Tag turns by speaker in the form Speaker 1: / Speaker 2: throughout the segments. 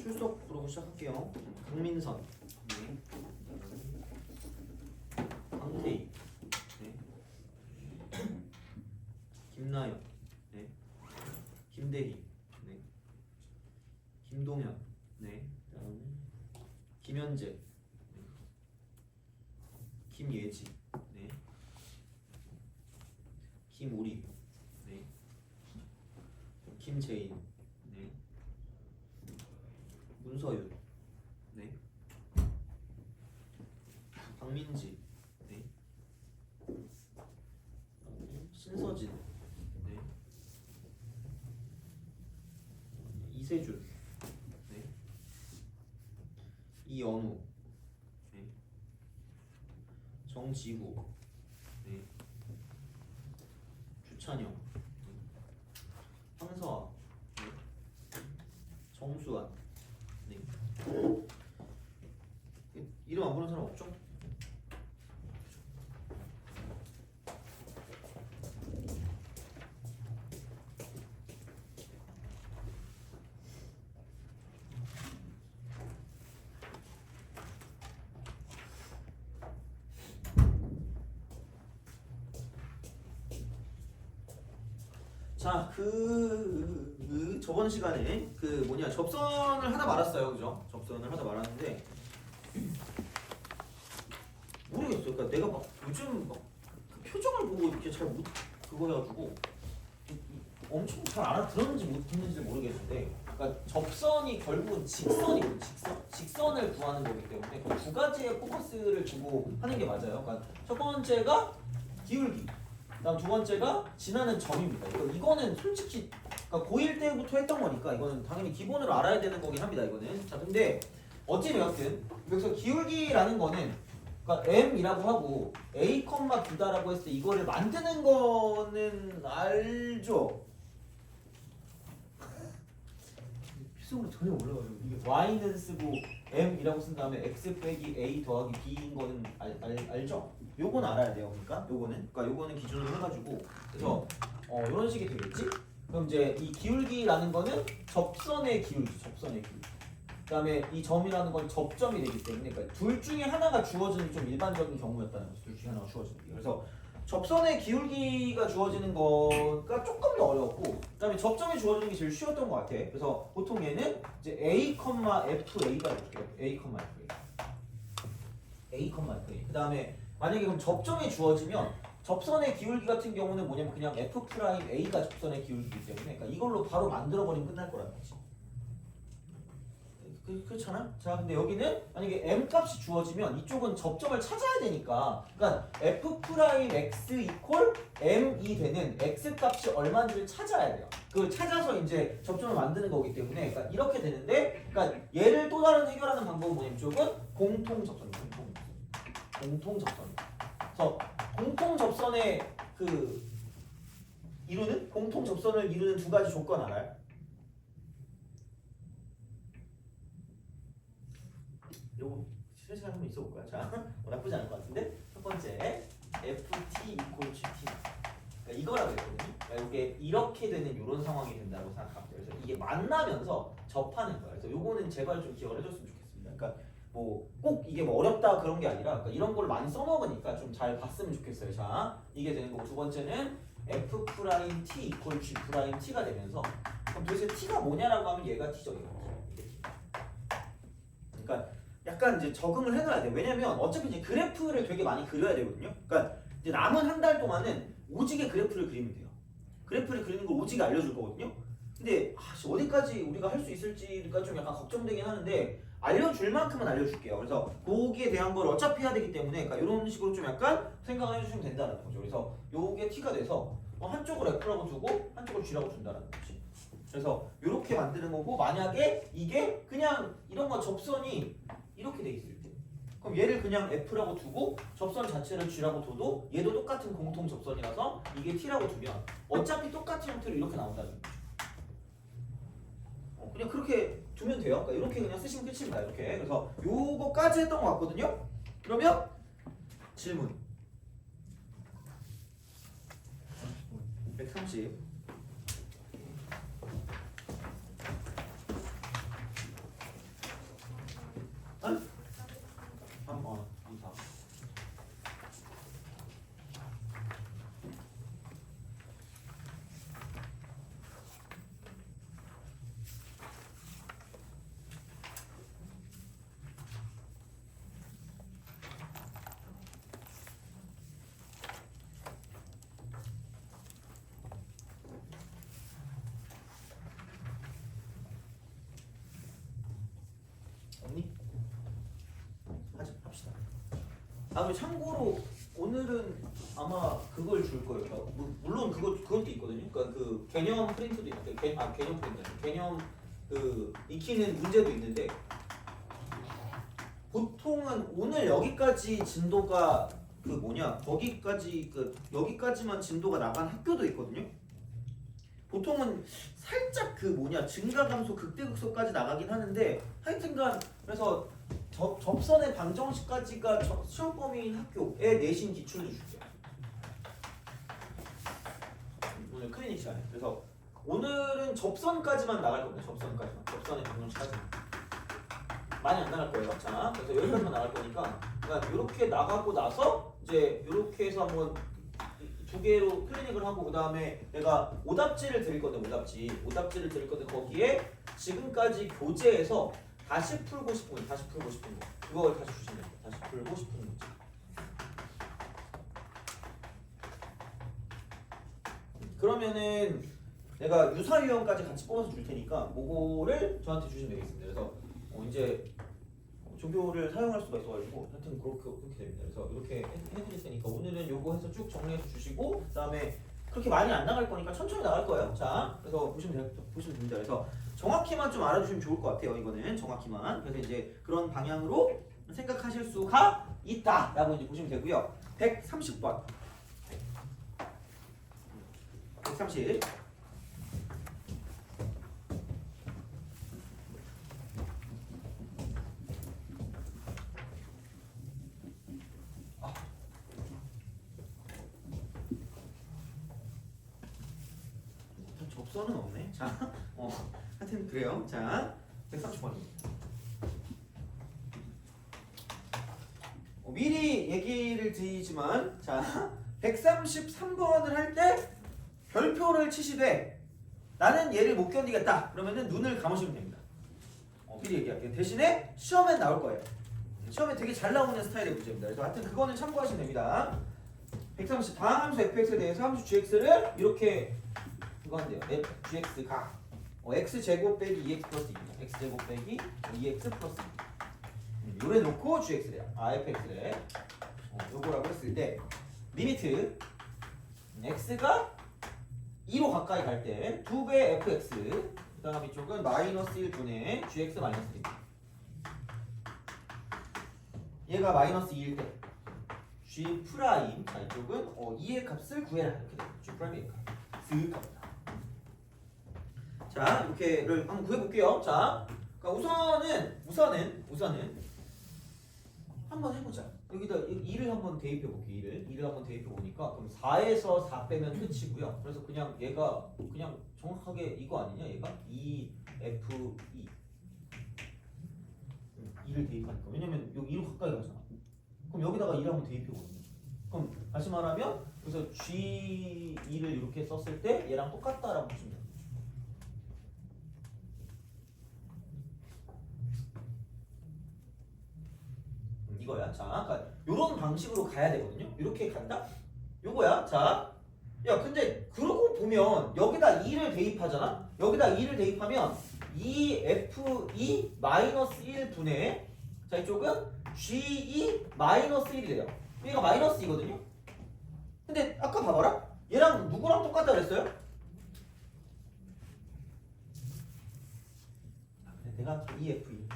Speaker 1: 출석부로 시작할게요. 강민선, 네. 강태희, 네. 김나연, 네. 김대희, 네. 김동현, 네. 그다음에 김현재, 네. 김예지, 네. 김우리, 네. 김재인, 네. 문서윤, 네. 박민지, 네. 신서진, 네. 이세준, 네. 이연우, 네. 정지우, 네. 주찬영, 네. 황서아, 네. 정수환, 네. 이름 안 부르는 사람 없죠? 자, 저번 시간에 접선을 하다 말았어요, 그죠? 접선을 하다 말았는데 모르겠어요. 그러니까 내가 막 요즘 막 그 표정을 보고 이렇게 잘 못 그거 해가지고 엄청 잘 알아들었는지 못했는지 모르겠는데, 그러니까 접선이 결국은 직선이거든요. 직선을 구하는 거기 때문에 그 두 가지의 포커스를 두고 하는 게 맞아요. 그러니까 첫 번째가 기울기, 그다음 두 번째가 지나는 점입니다. 이거는 솔직히 그러니까 고1 때부터 했던 거니까 이거는 당연히 기본으로 알아야 되는 거긴 합니다. 이거는. 자, 근데 어찌되었든 여기서 기울기라는 거는 그러니까 m이라고 하고 a, b다라고 했을 때 이거를 만드는 거는 알죠? 필수적으로 전혀 몰라가지고 이게 y는 쓰고 m이라고 쓴 다음에 x 빼기 a 더하기 b인 거는 알죠? 요건 알아야 돼요. 그러니까 요거는 기준으로 해가지고 그래서 이런 식이 되겠지? 그럼 이제 이 기울기라는 거는 접선의 기울기. 그다음에 이 점이라는 건 접점이 되기 때문에 그러니까 둘 중에 하나가 주어지는 좀 일반적인 경우였다는 거죠. 둘 중에 하나가 주어지는 게. 그래서 접선의 기울기가 주어지는 거가 조금 더 어려웠고, 그다음에 접점이 주어지는 게 제일 쉬웠던 것 같아. 그래서 보통 얘는 이제 a, FA가 이렇게 a, FA. 그다음에 만약에 그럼 접점이 주어지면 접선의 기울기 같은 경우는 뭐냐면 그냥 F'A가 접선의 기울기이기 때문에 그러니까 이걸로 바로 만들어 버리면 끝날 거라는 거지. 그렇잖아? 자, 근데 여기는 만약에 m 값이 주어지면 이쪽은 접점을 찾아야 되니까, 그러니까 F'X 이퀄 m이 되는 x 값이 얼마인지를 찾아야 돼요. 그걸 찾아서 이제 접점을 만드는 거기 때문에 그러니까 이렇게 되는데, 그러니까 얘를 또 다른 해결하는 방법은 뭐냐면 이쪽은 공통접선. 그래서 공통접선의 공통접선을 이루는 두 가지 조건 알아요? 요거 실시간 한번 있어 볼까요? 자, 나쁘지 않을 것 같은데 첫 번째 ft 이퀄 gt. 그러니까 이거라고 했거든요. 그러니까 이게 이렇게 되는 이런 상황이 된다고 생각하면 돼요. 그래서 이게 만나면서 접하는 거예요. 그래서 요거는 제발 좀 기억을 해줬으면 좋겠습니다. 그러니까 뭐 꼭 이게 뭐 어렵다 그런 게 아니라 그러니까 이런 걸 많이 써먹으니까 좀 잘 봤으면 좋겠어요. 자, 이게 되는 거고 두 번째는 f' 이퀄 g't가 되면서 그럼 도대체 t가 뭐냐라고 하면 얘가 t죠. 그러니까 약간 이제 적응을 해놔야 돼. 왜냐면 어차피 이제 그래프를 되게 많이 그려야 되거든요. 그러니까 이제 남은 한 달 동안은 오지게 그래프를 그리면 돼요. 그래프를 그리는 걸 오지게 알려줄 거거든요. 근데 어디까지 우리가 할 수 있을지가 좀 약간 걱정되긴 하는데 알려줄 만큼은 알려줄게요. 그래서 거기에 대한 걸 어차피 해야 되기 때문에 그러니까 이런 식으로 좀 약간 생각을 해주시면 된다는 거죠. 그래서 요게 t가 돼서 한쪽을 f라고 두고 한쪽을 g라고 준다는 거지. 그래서 이렇게 만드는 거고, 만약에 이게 그냥 이런 거 접선이 이렇게 돼 있을 때 그럼 얘를 그냥 f라고 두고 접선 자체를 g라고 둬도 얘도 똑같은 공통 접선이라서 이게 t라고 두면 어차피 똑같은 형태로 이렇게 나온다는 거죠. 그냥 그렇게 두면 돼요. 그러니까 이렇게 그냥 쓰시면 끝입니다. 이렇게. 그래서 요거까지 했던 것 같거든요. 그러면 질문 130. 그리고 참고로 오늘은 아마 그걸 줄 거예요. 그러니까 물론 그것도 있거든요. 그러니까 그 개념 프린트도 있는데 개념 프린트 아니에요. 개념 그 익히는 문제도 있는데 보통은 오늘 여기까지 진도가 그 뭐냐 거기까지 그 여기까지만 진도가 나간 학교도 있거든요. 보통은 살짝 그 뭐냐 증가 감소 극대극소까지 나가긴 하는데 하여튼간 그래서 접선의 방정식까지가 시험 범위인 학교의 내신 기출도 줄게요. 오늘 클리닉 시간에. 그래서 오늘은 접선까지만 나갈 겁니다. 접선의 방정식까지만. 많이 안 나갈 거예요. 자, 그래서 여기까지만 나갈 거니까 그러니까 이렇게 나가고 나서 이제 이렇게 해서 한번 두 개로 클리닉을 하고 그 다음에 내가 오답지를 드릴 건데 오답지를 드릴 건데 거기에 지금까지 교재에서 다시 풀고 싶은 거 그걸 다시 주시면 돼요. 다시 풀고 싶은 문제. 그러면은 내가 유사유형까지 같이 뽑아서 줄 테니까 그거를 저한테 주시면 되겠습니다. 그래서 이제 조교를 사용할 수가 있어가지고 하여튼 그렇게 됩니다. 그래서 이렇게 해드릴 테니까 오늘은 요거 해서 쭉 정리해서 주시고 그다음에 그렇게 많이 안 나갈 거니까 천천히 나갈 거예요. 자, 그래서 보시면 됩니다. 그래서 정확히만 좀 알아주시면 좋을 것 같아요. 이거는 정확히만. 그래서 이제 그런 방향으로 생각하실 수가 있다라고 이제 보시면 되고요. 130번. 130. 접선은 없네. 자, 하여튼 그래요. 자, 130번입니다. 미리 얘기를 드리지만, 자, 133번을 할 때 별표를 치시되 나는 얘를 못 견디겠다. 그러면은 눈을 감으시면 됩니다. 미리 얘기할게요. 대신에 시험에 나올 거예요. 시험에 되게 잘 나오는 스타일의 문제입니다. 그래서 하여튼 그거는 참고하시면 됩니다. 130 다음 함수 fx에 대해서 함수 gx를 이렇게 그거 한대요. gx가 x제곱 빼기 2x 플러스 2 x제곱 빼기 2x 플러스 2 요래 놓고 gx래요. fx래 요거라고 했을 때 리미트 x가 2로 가까이 갈 때 2배 fx 그 다음 이쪽은 마이너스 1분의 gx 마이너스 1 얘가 마이너스 2일 때 g 프라임 자 이쪽은 2의 값을 구해라 이렇게 돼요. g 프라임의 값 쓱 갑니다. 자 이렇게를 한번 구해볼게요. 자 그러니까 우선은 한번 해보자. 여기다 2를 한번 대입해볼게요. 2를 한번 대입해보니까 그럼 4에서 4 빼면 끝이고요. 그래서 그냥 얘가 그냥 정확하게 이거 아니냐 얘가 2F2 2를 대입하니까 왜냐면 여기 2로 가까이 가잖아. 그럼 여기다가 2를 한번 대입해보거든요. 그럼 다시 말하면 그래서 G2를 이렇게 썼을 때 얘랑 똑같다라고 보시면 돼요. 이거야. 자, 그러니까 이런 방식으로 가야 되거든요. 이렇게 간다? 요거야. 자, 야, 근데 그러고 보면 여기다 2를 대입하잖아. 여기다 2를 대입하면 2F2 마이너스 1분의 자 이쪽은 G2 마이너스 1이래요. 얘가 마이너스 2거든요. 근데 아까 봐봐라. 얘랑 누구랑 똑같다 그랬어요? 내가 2F2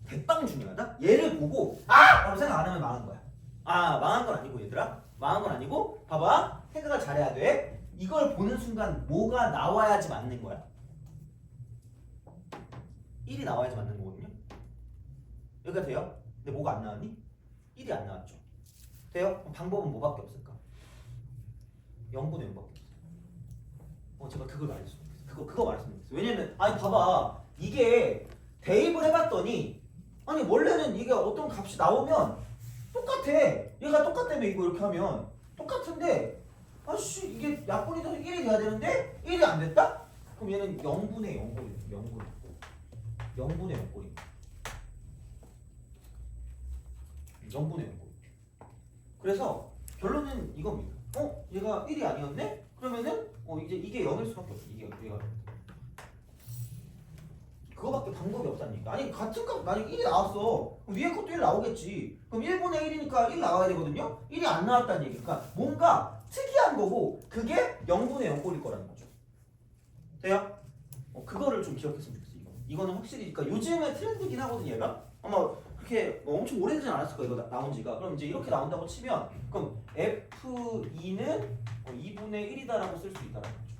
Speaker 1: 대빵 중요하다? 얘를 보고 라고 생각 안 하면 망한 거야. 망한 건 아니고 얘들아. 망한 건 아니고 봐봐. 생각을 잘해야 돼. 이걸 보는 순간 뭐가 나와야지 맞는 거야. 1이 나와야지 맞는 거거든요. 여기가 돼요? 근데 뭐가 안 나왔니? 1이 안 나왔죠. 돼요? 그럼 방법은 뭐밖에 없을까? 0분의 0밖에 없어요. 제가 그걸 말했어요. 그거 말했으면 좋겠어요. 왜냐면 아니 봐봐. 이게 대입을 해봤더니 아니 원래는 이게 어떤 값이 나오면 똑같아. 얘가 똑같다며 이거 이렇게 하면 똑같은데 아씨 이게 약분이 돼서 1이 돼야 되는데 1이 안 됐다? 그럼 얘는 0분의 0꼴이에요. 0분의 0꼴이에요. 0분의 0꼴. 그래서 결론은 이겁니다. 얘가 1이 아니었네? 그러면은 이제 이게 0일 수밖에 없어. 얘가 그거밖에 수밖에 방법이 없다니까. 아니 같은 값 만약 1이 나왔어. 그럼 위에 것도 1 나오겠지. 그럼 1분의 1이니까 1 나와야 되거든요. 1이 안 나왔다는 얘기. 그러니까 뭔가 특이한 거고 그게 0분의 0꼴일 거라는 거죠. 돼요? 그거를 좀 기억했으면 좋겠어. 이거는 확실히 그러니까 요즘에 트렌드긴 하거든요. 얘가 아마 그렇게 뭐 엄청 오래되진 않았을 거예요. 이거 나온 지가. 그럼 이제 이렇게 나온다고 치면 그럼 F2는 2분의 1이다라고 쓸 수 있다라는 거죠.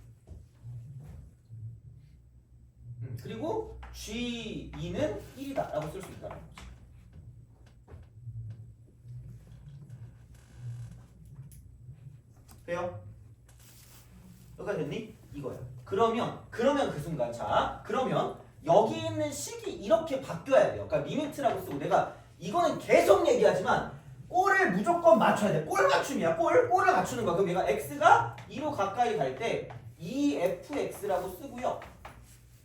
Speaker 1: 그리고 G2는 1이다라고 쓸 수 있다는 거죠. 돼요? 여기까지 됐니? 이거야. 그러면 그 순간 그러면 여기 있는 식이 이렇게 바뀌어야 돼요. 그러니까 리미트라고 쓰고 내가 이거는 계속 얘기하지만 꼴을 무조건 맞춰야 돼. 꼴 맞춤이야. 꼴을 맞추는 거야. 그럼 얘가 x가 2로 가까이 갈 때 2fx라고 쓰고요.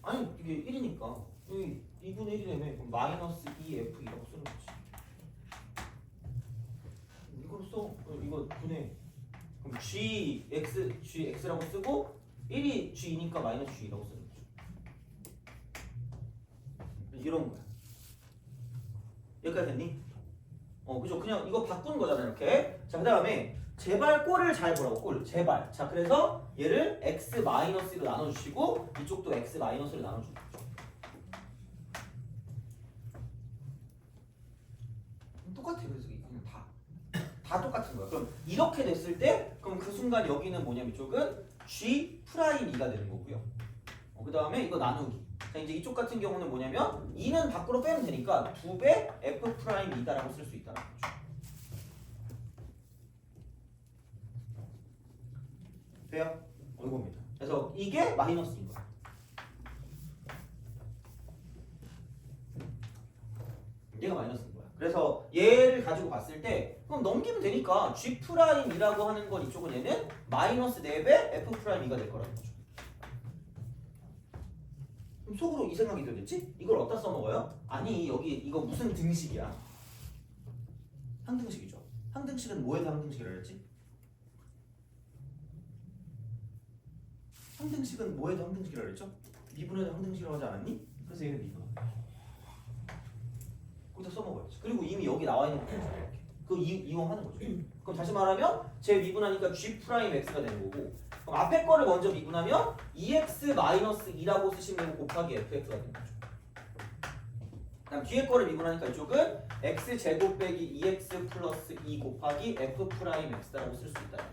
Speaker 1: 아니 이게 1이니까 2분의 1이라며 그럼 마이너스 2f2라고 쓰는 거지. 이걸 써. 이거 분해. 그럼 gx라고 쓰고 1이 g니까 마이너스 g라고 쓰는 거죠. 이런 거야. 여기까지 됐니? 그죠? 그냥 이거 바꾼 거잖아 이렇게. 자, 그 다음에 제발 꼴을 잘 보라고. 꼴 제발. 자, 그래서 얘를 x 마이너스로 나눠주시고 이쪽도 x 마이너스로 나눠주는 거죠. 똑같아. 그래서 이거는 다 똑같은 거야. 그럼 이렇게 됐을 때 그럼 그 순간 여기는 뭐냐면 이쪽은 g 프라임 2가 되는 거고요. 그 다음에 이거 나누기. 자, 이제 이쪽 같은 경우는 뭐냐면 2는 밖으로 빼면 되니까 2배 f 프라임 2다라고 쓸 수 있다는 거죠. 돼요? 이겁니다. 그래서 이게 마이너스인 거야. 얘가 마이너스인 거야. 그래서 얘를 가지고 봤을 때 그럼 넘기면 되니까 g 프라임이라고 하는 건 이쪽은 얘는 마이너스 4배 f 프라임 2가 될 거라는 거죠. 그럼 속으로 이 생각이 들겠지? 이걸 어디다 써먹어요? 아니 여기 이거 무슨 등식이야? 항등식이죠. 항등식은 뭐에서 항등식이라고 했지? 항등식은 뭐에서 항등식이라고 했죠? 미분에서 항등식이라고 하지 않았니? 그래서 얘는 미분. 거기다 써먹어야지. 그리고 이미 여기 나와 있는 거 이렇게. 그거 이용하는 거죠. 그럼 다시 말하면 제 미분하니까 g 프라임 x가 되는 거고 그럼 앞에 거를 먼저 미분하면 2x-2라고 쓰시면 되고 곱하기 fx가 되는 거죠. 그다음 뒤에 거를 미분하니까 이쪽은 x제곱 빼기 2x 플러스 2 곱하기 f 프라임 x라고 쓸 수 있다.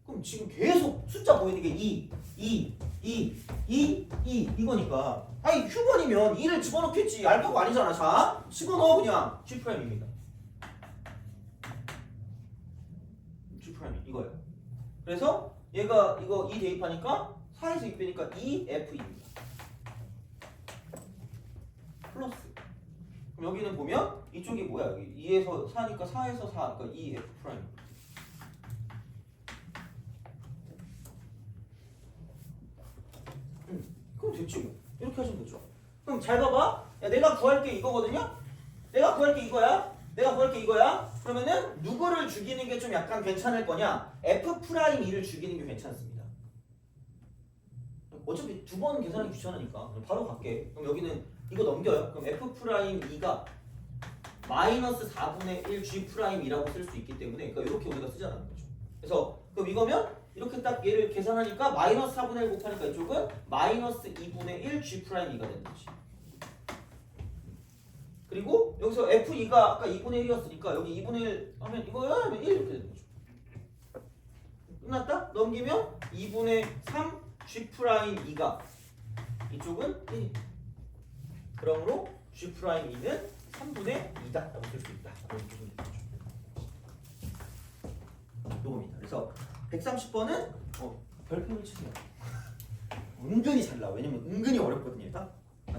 Speaker 1: 그럼 지금 계속 숫자 보이는 게 2 이거니까 아니 휴번이면 2를 집어넣겠지. 알파고 아니잖아. 자 집어넣어 그냥 g 프라임입니다. g 프라임 이거예요. 그래서 얘가 이거 2 대입하니까 4에서 2 빼니까 2f입니다. 플러스 그럼 여기는 보면 이쪽이 뭐야? 여기 2에서 4니까 4에서 4 그러니까 2f 프라임. 그럼 됐지 뭐. 이렇게 하시면 되죠. 그럼 잘 봐봐. 야, 내가 구할 게 이거거든요. 내가 구할 게 이거야. 그러면은 누구를 죽이는 게 좀 약간 괜찮을 거냐? f 프라임 2를 죽이는 게 괜찮습니다. 어차피 두 번 계산하기 귀찮으니까 바로 갈게. 그럼 여기는 이거 넘겨요. 그럼 f 프라임 2가 마이너스 4분의 1 g 프라임 2라고 쓸 수 있기 때문에 그러니까 이렇게 우리가 쓰자는 거죠. 그래서 그럼 이거면 이렇게 딱 얘를 계산하니까 마이너스 4분의 1 곱하니까 이쪽은 마이너스 2분의 1 g 프라임 2가 되는 거지. 그리고 여기서 f2가 아까 2분의 1이었으니까 여기 2분의 1 하면 이거 하면 1 이렇게 되는 거죠. 끝났다? 넘기면 2분의 3 g 프라임 2가 이쪽은 1. 그러므로 g 프라임 2는 3분의 2다 라고 쓸 수 있다. 요겁니다. 그래서 130번은 별표를 치세요. 은근히 잘 나와. 왜냐면 은근히 어렵거든요. 얘가.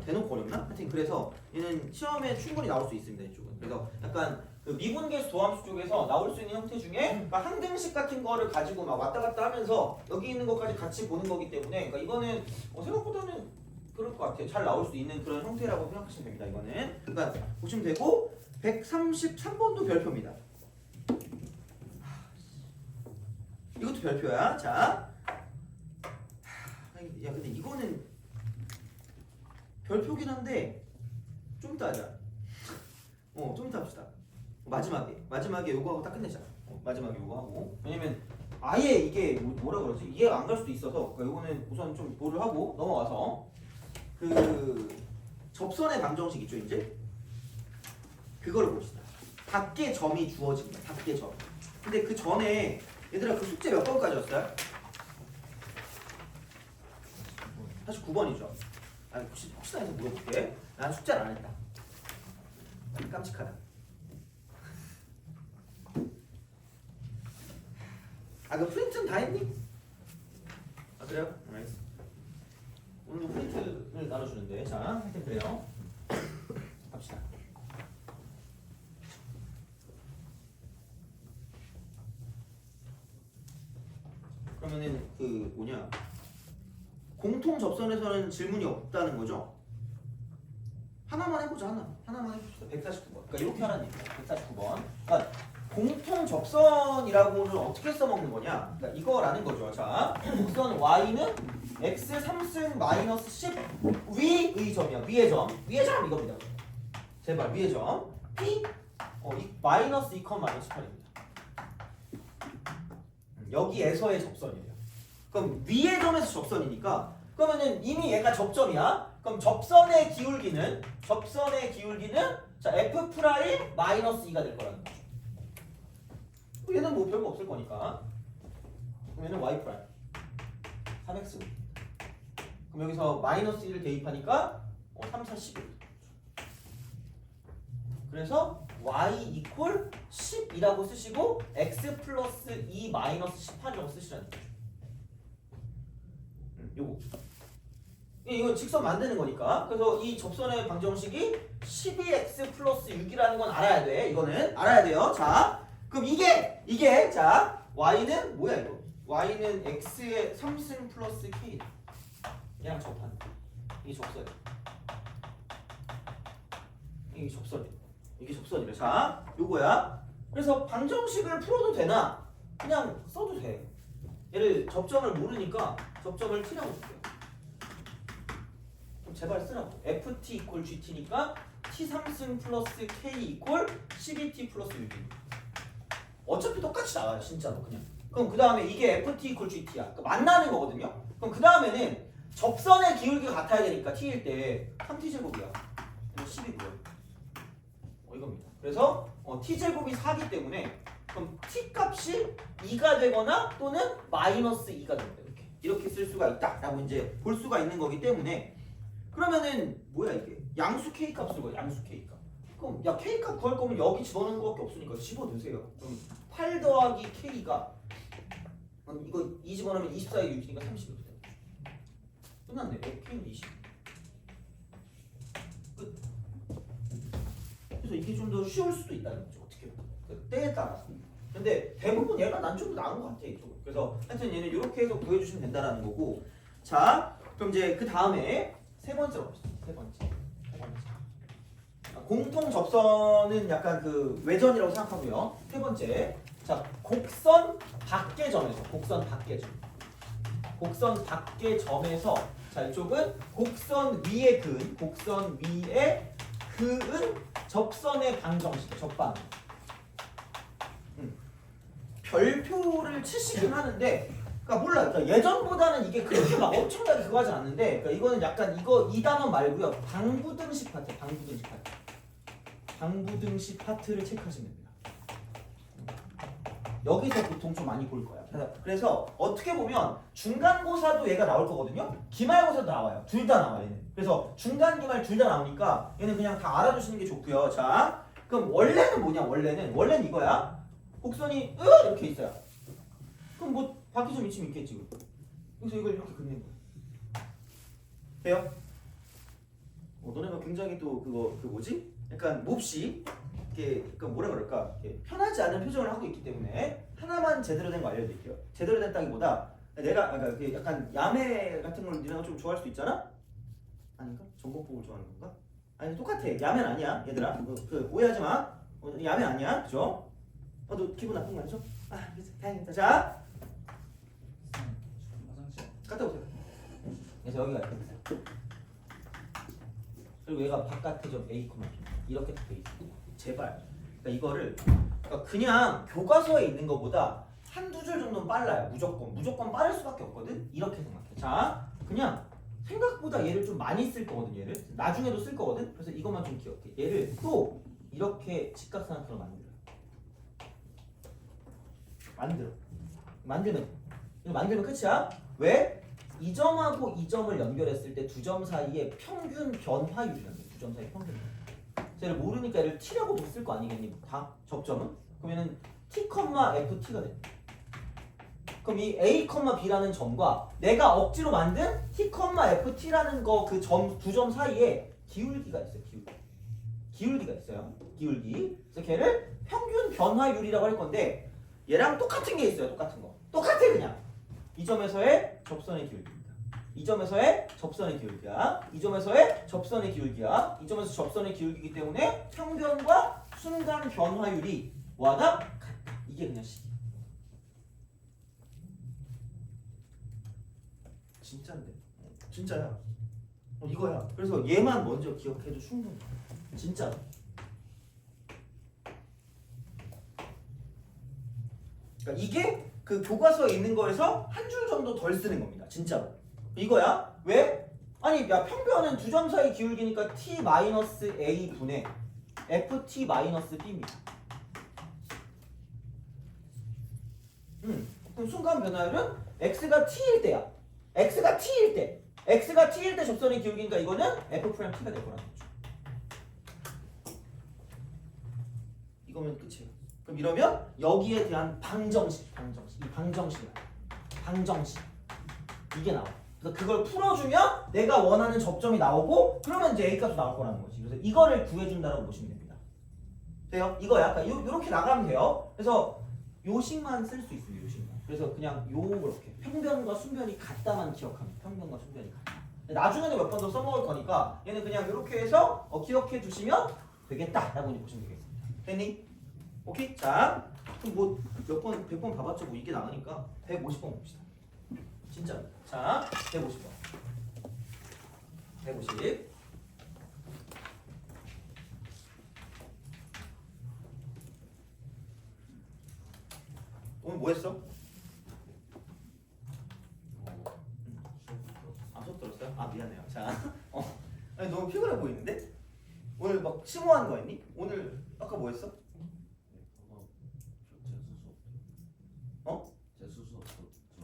Speaker 1: 대놓고 어렵나? 하여튼 그래서 얘는 시험에 충분히 나올 수 있습니다. 이쪽은. 그래서 약간 그 미분계수 도함수 쪽에서 나올 수 있는 형태 중에 그러니까 항등식 같은 거를 가지고 막 왔다 갔다 하면서 여기 있는 것까지 같이 보는 거기 때문에 그러니까 이거는 생각보다는 그럴 것 같아요. 잘 나올 수 있는 그런 형태라고 생각하시면 됩니다. 이거는. 그러니까 보시면 되고 133번도 별표입니다. 이것도 별표야. 자, 야 근데 이거는 별표긴 한데 좀 이따 하자. 좀 이따 합시다. 마지막에 요거 하고 딱 끝내자. 마지막에 요거 하고. 왜냐면 아예 이게 뭐라 그러지? 이해가 안 갈 수도 있어서 그러니까 요거는 우선 좀 뭐를 하고 넘어와서 그 접선의 방정식 있죠 이제? 그거를 봅시다. 밖에 점이 주어집니다. 밖에 점. 근데 그 전에 얘들아 그 숙제 몇 번까지 였어요? 49번이죠. 아니 혹시나 해서 물어볼게. 난 숙제를 안 했다. 깜찍하다. 그 프린트는 다 했니? 그래요? 알겠어. 오늘도 프린트를 나눠주는데 자 하여튼 그래요. 갑시다. 그러면은 그 뭐냐 공통 접선에서는 질문이 없다는 거죠? 하나만 해보자. 하나만 해봅시다. 149번. 그러니까 이렇게 하라는 얘기야. 149번. 그러니까 공통 접선이라고는 어떻게 써먹는 거냐? 그러니까 이거라는 거죠. 자, 곡선 y는 x 3승 마이너스 10 위의 점이야. 위의 점 이겁니다. 제발 위의 점 p 마이너스 2, 마이너스 8입니다. 여기에서의 접선이에요. 그럼 위의 점에서 접선이니까 그러면은 이미 얘가 접점이야. 그럼 접선의 기울기는 자 f 프라임 마이너스 2가 될 거라는 거죠. 얘는 뭐 별거 없을 거니까. 그럼 얘는 y 프라임 3x. 그럼 여기서 마이너스 1을 대입하니까 3, 4, 11. 그래서 y 이퀄 10이라고 쓰시고 x 플러스 2 마이너스 18이라고 쓰시라는 거죠. 요거. 이건 직선 만드는 거니까. 그래서 이 접선의 방정식이 12x 플러스 6이라는 건 알아야 돼. 이거는 알아야 돼요. 자, 그럼 이게 자 y는 뭐야 이거? y는 x의 3승 플러스 k. 얘랑 접하는 거. 이게 접선이야. 이게 접선이래. 자, 요거야. 그래서 방정식을 풀어도 되나? 그냥 써도 돼. 얘를 접점을 모르니까 접점을 t라고 줄게요. 그럼 제발 쓰라고. ft 이퀄 gt니까 t 3승 플러스 k 이퀄 12t 플러스 6이. 어차피 똑같이 나와요, 진짜로 그냥. 그럼 그 다음에 이게 ft 이퀄 gt야. 그러니까 만나는 거거든요. 그럼 그 다음에는 접선의 기울기가 같아야 되니까 t일 때 3t 제곱이야. 10이고요. 이겁니다. 그래서 t 제곱이 4기 때문에 그럼 t 값이 2가 되거나 또는 마이너스 2가 된다. 이렇게 쓸 수가 있다라고 이제 볼 수가 있는 거기 때문에 그러면은 뭐야 이게 양수 k 값을 구해. 양수 k 값. 그럼 야 k 값 구할 거면 여기 집어넣는 거밖에 없으니까 집어넣으세요. 그럼 8 더하기 k가 이거 2 집어넣으면 24에 6이니까 30이 돼. 끝났네. k는 20. 끝. 그래서 이게 좀 더 쉬울 수도 있다는 거죠. 어떻게 보면 때에 따라서. 근데 대부분 얘가 난 좀 더 나은 것 같아 이쪽. 그래서 하여튼 얘는 이렇게 해서 구해주시면 된다라는 거고. 자, 그럼 이제 그 다음에 세 번째로 봅시다. 세 번째. 공통 접선은 약간 그 외전이라고 생각하고요. 세 번째. 자, 곡선 밖의 점에서 곡선 밖의 점에서 자 이쪽은 곡선 위의 그은 접선의 방정식 접방. 별표를 치시긴 하는데, 그러니까 몰라. 그러니까 예전보다는 이게 그렇게 막 엄청나게 그거 하지 않는데, 그러니까 이거는 약간 이 단어 말고요. 방부등식 파트를 체크하시면 됩니다. 여기서 보통 좀 많이 볼 거야. 그래서 어떻게 보면 중간고사도 얘가 나올 거거든요. 기말고사도 나와요. 둘 다 나와 얘는. 그래서 중간 기말 둘 다 나오니까 얘는 그냥 다 알아두시는 게 좋고요. 자, 그럼 원래는 뭐냐? 원래는 이거야. 곡선이 이렇게 있어요. 그럼 뭐 바퀴 좀 있으면 있겠지. 그래서 이걸 이렇게 긋는 거야. 돼요? 너네가 굉장히 또 그거 그 뭐지? 약간 몹시 이렇게 그러니까 뭐라 그럴까? 이렇게 편하지 않은 표정을 하고 있기 때문에 하나만 제대로 된 거 알려드릴게요. 제대로 됐다기보다 내가 그러니까 약간 야매 같은 걸 니네가 좀 좋아할 수 있잖아? 아닌가? 전공법을 좋아하는 건가? 아니 똑같아. 야매는 아니야, 얘들아. 그 오해하지 마. 야매 아니야, 그죠? 너 기분 나쁜 거 아니죠? 다행이다. 자, 갔다 오세요. 그래서 여기가 X. 그리고 얘가 바깥에 좀 A, B 이렇게 돼 있어. 제발. 그러니까 이거를 그냥 교과서에 있는 것보다 한두 줄 정도는 빨라요. 무조건 빠를 수밖에 없거든. 이렇게 생각해. 자, 그냥 생각보다 얘를 좀 많이 쓸 거거든. 얘를 나중에도 쓸 거거든. 그래서 이것만 좀 기억해. 얘를 또 이렇게 직각삼각형으로 만들면 끝이야. 왜? 이 점하고 이 점을 연결했을 때 두 점 사이에 평균 변화율이라는 거야. 두 점 사이 평균. 얘를 모르니까 얘를 t라고 쓸 거 아니겠니? 다 접점은? 그러면은 t, ft가 돼. 그럼 이 a, b라는 점과 내가 억지로 만든 t, ft라는 거 그 점 두 점 사이에 기울기가 있어요. 기울기가 있어요. 기울기. 그래서 걔를 평균 변화율이라고 할 건데 얘랑 똑같은 게 있어요. 똑같은 거. 똑같아 그냥. 이 점에서의 접선의 기울기입니다. 이 점에서의 접선의 기울기야. 이 점에서의 접선의 기울기야. 이 점에서 접선의 기울기이기 때문에 평변과 순간 변화율이 뭐하다? 같다. 이게 그냥 식이야. 진짜인데. 진짜야. 이거야. 그래서 얘만 먼저 기억해도 충분해. 진짜. 그러니까 이게 그 교과서에 있는 거에서 한 줄 정도 덜 쓰는 겁니다. 진짜로. 이거야. 왜? 아니 야 평변은 두 점 사이 기울기니까 t-a 분의 ft-b입니다. 그럼 순간 변화율은 x가 t일 때야. x가 t일 때 접선의 기울기니까 이거는 f'-t가 될 거라는 거죠. 이거면 끝이에요. 그럼 이러면 여기에 대한 방정식 이게 나와. 그래서 그걸 풀어주면 내가 원하는 접점이 나오고 그러면 이제 A 값이 나올 거라는 거지. 그래서 이거를 구해준다라고 보시면 됩니다. 돼요? 이거 약간 요렇게 나가면 돼요. 그래서 요식만 쓸 수 있습니다. 요식만. 그래서 그냥 요렇게 평변과 순변이 같다만 기억합니다. 평변과 순변이 같다. 나중에는 몇 번 더 써먹을 거니까 얘는 그냥 이렇게 해서 기억해 주시면 되겠다라고 보시면 되겠습니다. 됐니? 오케이? 자, 그럼 뭐 몇 번, 100번 봐봤죠? 뭐 이게 나가니까 150번 봅시다. 진짜. 자, 150번. 150. 오늘 뭐 했어? 수업 들었어요? 아, 미안해요. 자, 아니, 너무 피곤해 보이는데? 오늘 막 심오한 거 했니? 오늘 아까 뭐 했어?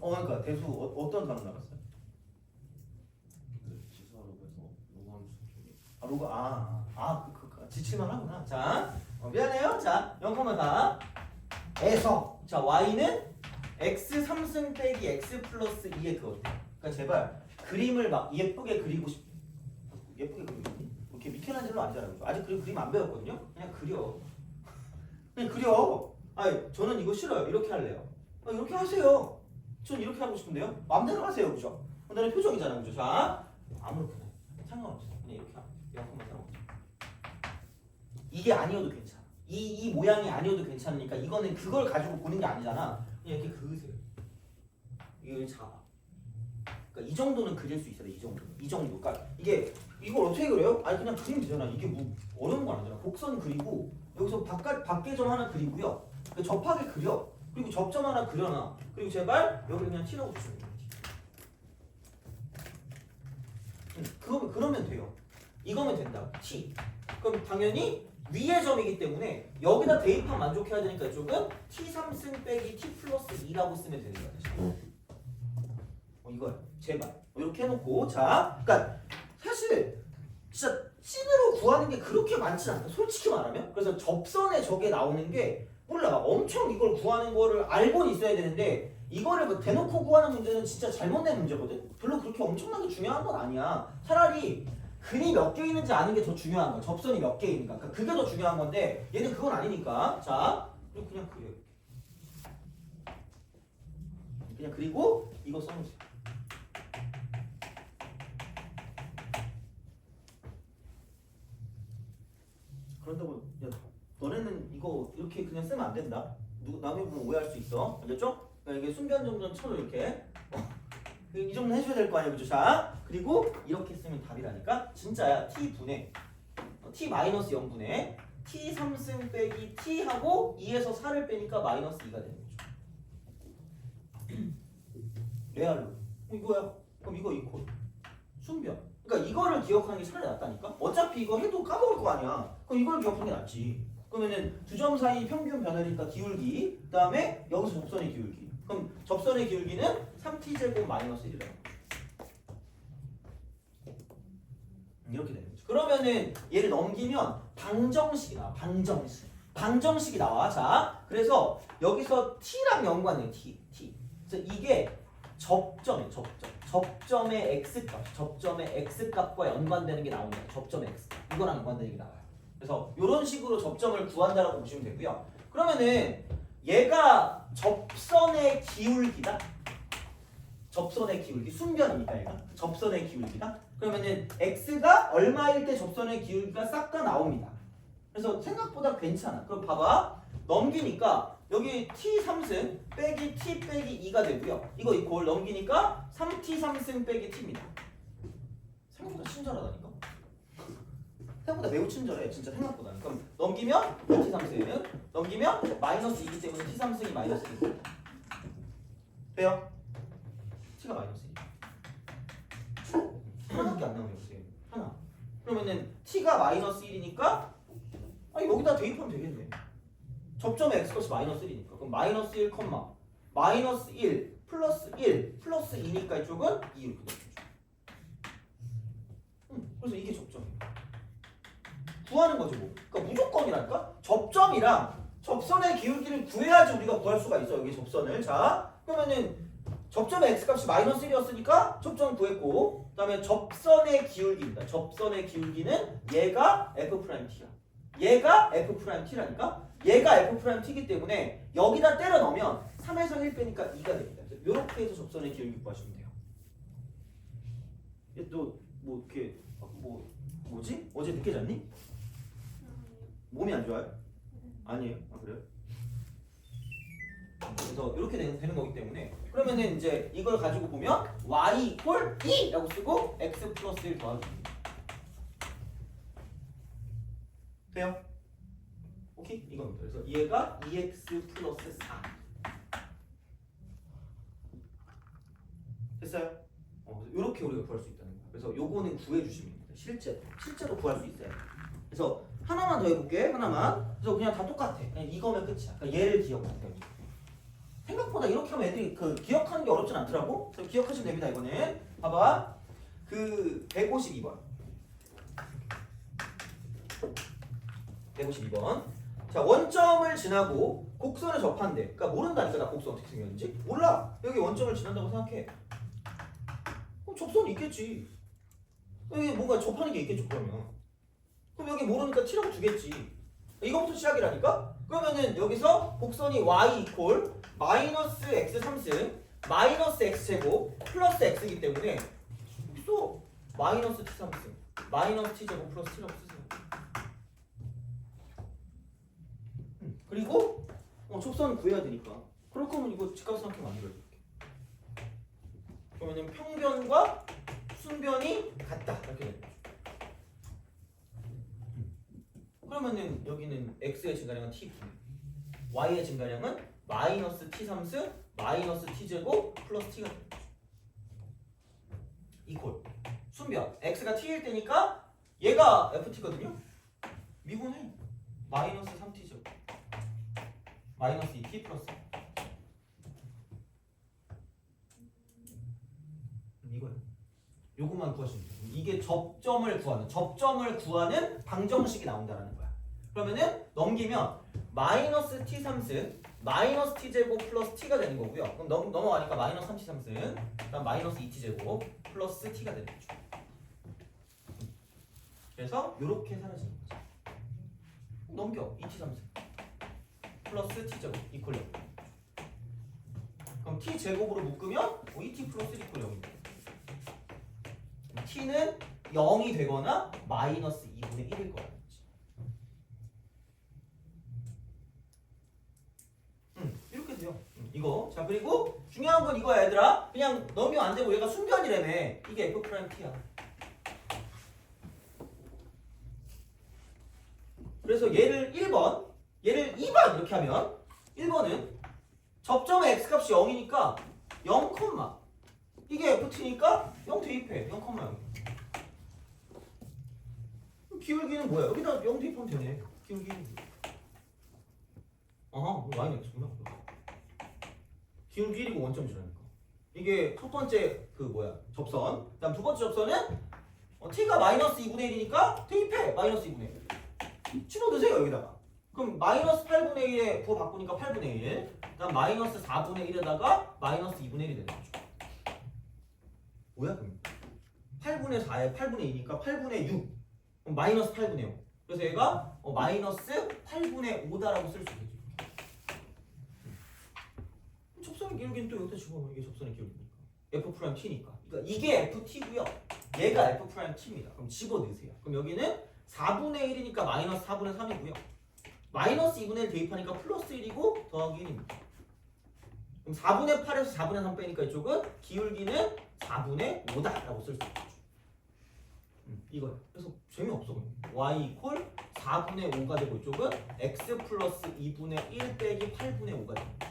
Speaker 1: 그러니까 대수 어떤 단어 나갔어요?
Speaker 2: 지수하라고 해서 로그함수 쪽에
Speaker 1: 로그 지칠만 하구나. 자, 미안해요. 자, 0,4 에서 자 y는 x 3승 빼기 x 플러스 2의 그거. 그러니까 제발 그림을 막 예쁘게 그리고 싶. 예쁘게 그리니? 이렇게 미켈란젤로 아니잖아요. 그렇죠? 아직 그림 안 배웠거든요. 그냥 그려. 그냥 그려. 아니 저는 이거 싫어요. 이렇게 할래요. 이렇게 하세요. 전 이렇게 하고 싶은데요. 마음대로 하세요, 그죠? 오늘은 표정이잖아, 그죠? 자, 아무렇게나 상관없어. 그냥 이렇게 하면 상관없어. 이게 아니어도 괜찮아. 이 모양이 아니어도 괜찮으니까 이거는 그걸 가지고 보는 게 아니잖아. 그냥 이렇게 그으세요. 이걸 잡아. 그러니까 이 정도는 그릴 수 있어야 돼. 이 정도. 그러니까 이걸 어떻게 그려요? 아니 그냥 그리면 되잖아. 이게 뭐 어려운 건 아니잖아. 곡선 그리고 여기서 밖에 점 하나 그리고요. 접하게 그려. 그리고 접점 하나 그려놔. 그리고 제발 여기 그냥 t라고 주시면 돼요. 그러면 돼요. 이거면 된다. t. 그럼 당연히 위의 점이기 때문에 여기다 대입한 만족해야 되니까 이쪽은 t3승 빼기 t 플러스 2라고 쓰면 되는 거야. 이거야. 제발. 이렇게 해놓고 자, 그러니까 사실 진짜 찐으로 구하는 게 그렇게 많지 않다. 솔직히 말하면. 그래서 접선에 저게 나오는 게 몰라. 엄청 이걸 구하는 거를 알고는 있어야 되는데 이거를 뭐 대놓고 구하는 문제는 진짜 잘못된 문제거든. 별로 그렇게 엄청나게 중요한 건 아니야. 차라리 근이 몇 개 있는지 아는 게 더 중요한 거야. 접선이 몇 개 있는가. 그러니까 그게 더 중요한 건데 얘는 그건 아니니까. 자, 그냥 그려. 그냥 그리고 이거 써놓으세요. 그런다고 야, 너네는 이거 이렇게 그냥 쓰면 안 된다. 남이 보면 오해할 수 있어. 알겠죠? 그러니까 이게 순변 점점 쳐로 이렇게 이 정도는 해줘야 될 거 아니야, 그죠? 자, 그리고 이렇게 쓰면 답이라니까. 진짜야. t분의 t-0분의 t3승 빼기 t하고 2에서 4를 빼니까 마이너스 2가 되는 거죠. 레알로. 이거야. 그럼 이거 이퀄. 순변. 그러니까 이거를 기억하는 게 차라리 낫다니까. 어차피 이거 해도 까먹을 거 아니야. 그럼 이걸 기억하는 게 낫지. 그러면은 두 점 사이 평균 변화니까 기울기. 그다음에 여기서 접선의 기울기. 그럼 접선의 기울기는 3t제곱 마이너스 1이라고. 이렇게 되는 거죠. 그러면은 얘를 넘기면 방정식이 나와. 방정식이 나와. 자, 그래서 여기서 t랑 연관해. t. 그래서 이게 접점의 x값과 연관되는 게 나옵니다. 접점의 x값. 이거랑 연관되는 게 나와요. 그래서 이런 식으로 접점을 구한다라고 보시면 되고요. 그러면은 얘가 접선의 기울기다. 접선의 기울기. 순변이니까 얘가. 접선의 기울기다. 그러면은 x가 얼마일 때 접선의 기울기가 싹 다 나옵니다. 그래서 생각보다 괜찮아. 그럼 봐봐. 넘기니까 여기 t 3승 빼기 t 빼기 2가 되고요. 이거 이꼴 넘기니까 3t 3승 빼기 t입니다. 생각보다 친절하다니까. 생각보다 매우 친절해. 진짜 생각보다. 그럼 넘기면 t 3승 넘기면 마이너스 2기 때문에 t 3승이 마이너스 1. 돼요? t가 마이너스 1. 하나밖에 안 나오네요. 하나. 그러면은 t가 마이너스 1이니까 아니 여기다 대입하면 되겠네. 접점의 x값이 마이너스 1이니까 그럼 마이너스 1, 마이너스 1 플러스 1 플러스 2니까 이쪽은 2 이렇게 되죠. 그래서 이게 접점이에요. 구하는 거죠 뭐. 그러니까 무조건이라니까. 접점이랑 접선의 기울기를 구해야지 우리가 구할 수가 있어. 여기 접선을. 자, 그러면은 접점의 x값이 마이너스 1이었으니까 접점 구했고, 그다음에 접선의 기울기입니다. 접선의 기울기는 얘가 f't야. 얘가 f't라니까. 얘가 f't이기 때문에 여기다 때려 넣으면 3에서 1 빼니까 2가 됩니다. 그래서 이렇게 해서 접선의 기울기 구하시면 돼요. 또 뭐 이렇게 뭐지? 어제 늦게 잤니? 몸이 안 좋아요? 아니에요. 아 그래요? 그래서 이렇게 되는 거기 때문에 그러면은 이제 이걸 가지고 보면 y 이퀄 2라고 쓰고 x 플러스 1 더하기 2. 돼요? 오케이? 이겁니다. 그래서 얘가 2x 플러스 4. 됐어요? 이렇게 우리가 구할 수 있다는 거예요. 그래서 요거는 구해주시면 됩니다. 실제로 구할 수 있어요. 그래서 하나만 더 해볼게. 하나만. 그래서 그냥 다 똑같아. 그냥 이거면 끝이야. 그러니까 얘를 기억하세요. 생각보다 이렇게 하면 애들이 기억하는 게 어렵진 않더라고. 그래서 기억하시면 됩니다. 이거는 봐봐. 152번. 152번. 자, 원점을 지나고 곡선을 접한대. 그러니까 모른다니까. 나 곡선 어떻게 생겼는지 몰라. 여기 원점을 지난다고 생각해. 그럼 접선이 있겠지. 여기 뭔가 접하는 게 있겠죠. 그럼 여기 모르니까 t라고 주겠지. 이거부터 시작이라니까. 그러면은 여기서 곡선이 y 이퀄 마이너스 x 3승 마이너스 x 제곱 플러스 x이기 때문에 여기서 마이너스 t 3승 마이너스 t 제곱 플러스 t라고 쓰세요. 그리고 접선을 구해야 되니까. 그럴 거면 이거 직각삼각형 만들어야 돼. 그러면은 평변과 순변이 같다 이렇게 되는 거죠. 그러면은 여기는 x의 증가량은 t 분의 y의 증가량은 마이너스 t 3승 마이너스 t 제곱 플러스 t가 되는 거죠. 이퀄 순변 x가 t일 때니까 얘가 ft거든요. 미분해 마이너스 3t 제곱 마이너스 2t 플러스 이거예요. 요것만 구하시면 돼요. 이게 접점을 구하는 방정식이 나온다라는 거야. 그러면은 넘기면 마이너스 t 3승 마이너스 t 제곱 플러스 t가 되는 거고요. 그럼 넘어가니까 마이너스 3t 3승 그다음 마이너스 2t 제곱 플러스 t가 되는 거죠. 그래서 이렇게 사라지는 거죠. 넘겨 2t 3승 플러스 t 제곱 이퀄 0. 그럼 t 제곱으로 묶으면 2t 플러스 1 이퀄 0입니다. t는 0이 되거나 마이너스 2분의 1일 거라는 거지. 이렇게 돼요. 이거 잘 자 그리고 중요한 건 이거야 얘들아. 그냥 넣으면 안 되고 얘가 순변이라며. 이게 F 프라임 T야. 그래서 얘를 1번, 얘를 2번 이렇게 하면 1번은 접점의 x값이 0이니까 0, 이게 ft니까 0 대입해. 0,0. 기울기는 뭐야? 여기다 0 대입하면 되네. 기울기. 라인 x구나. 기울기 1이고 원점 지라니까. 이게 첫 번째 그 뭐야? 접선. 그다음 두 번째 접선은 t가 마이너스 2분의 1이니까 대입해. 마이너스 2분의 1. 집어넣으세요 여기다가. 그럼 마이너스 8분의 1에 부호 바꾸니까 8분의 1. 그다음 마이너스 4분의 1에다가 마이너스 2분의 1이 되는 거죠. 뭐야 그럼? 8분의 4에 8분의 2니까 8분의 6. 그럼 마이너스 8분의 5. 그래서 얘가 마이너스 8분의 5다라고 쓸 수 있겠죠. 접선의 기울기는 또 여기다 집어넣으면 이게 접선의 기울기니까. F 프라임 T니까. 그러니까 이게 FT고요. 얘가 F 프라임 T입니다. 그럼 집어넣으세요. 그럼 여기는 4분의 1이니까 마이너스 4분의 3이고요. 마이너스 2분의 1 대입하니까 플러스 1이고 더하기 1입니다. 그럼 4분의 8에서 4분의 3 빼니까 이쪽은 기울기는 4분의 5다라고 쓸 수 있죠. 이거야. 그래서 재미없어. y 이퀄 4분의 5가 되고 이쪽은 x 플러스 2분의 1 빼기 8분의 5가 됩니다.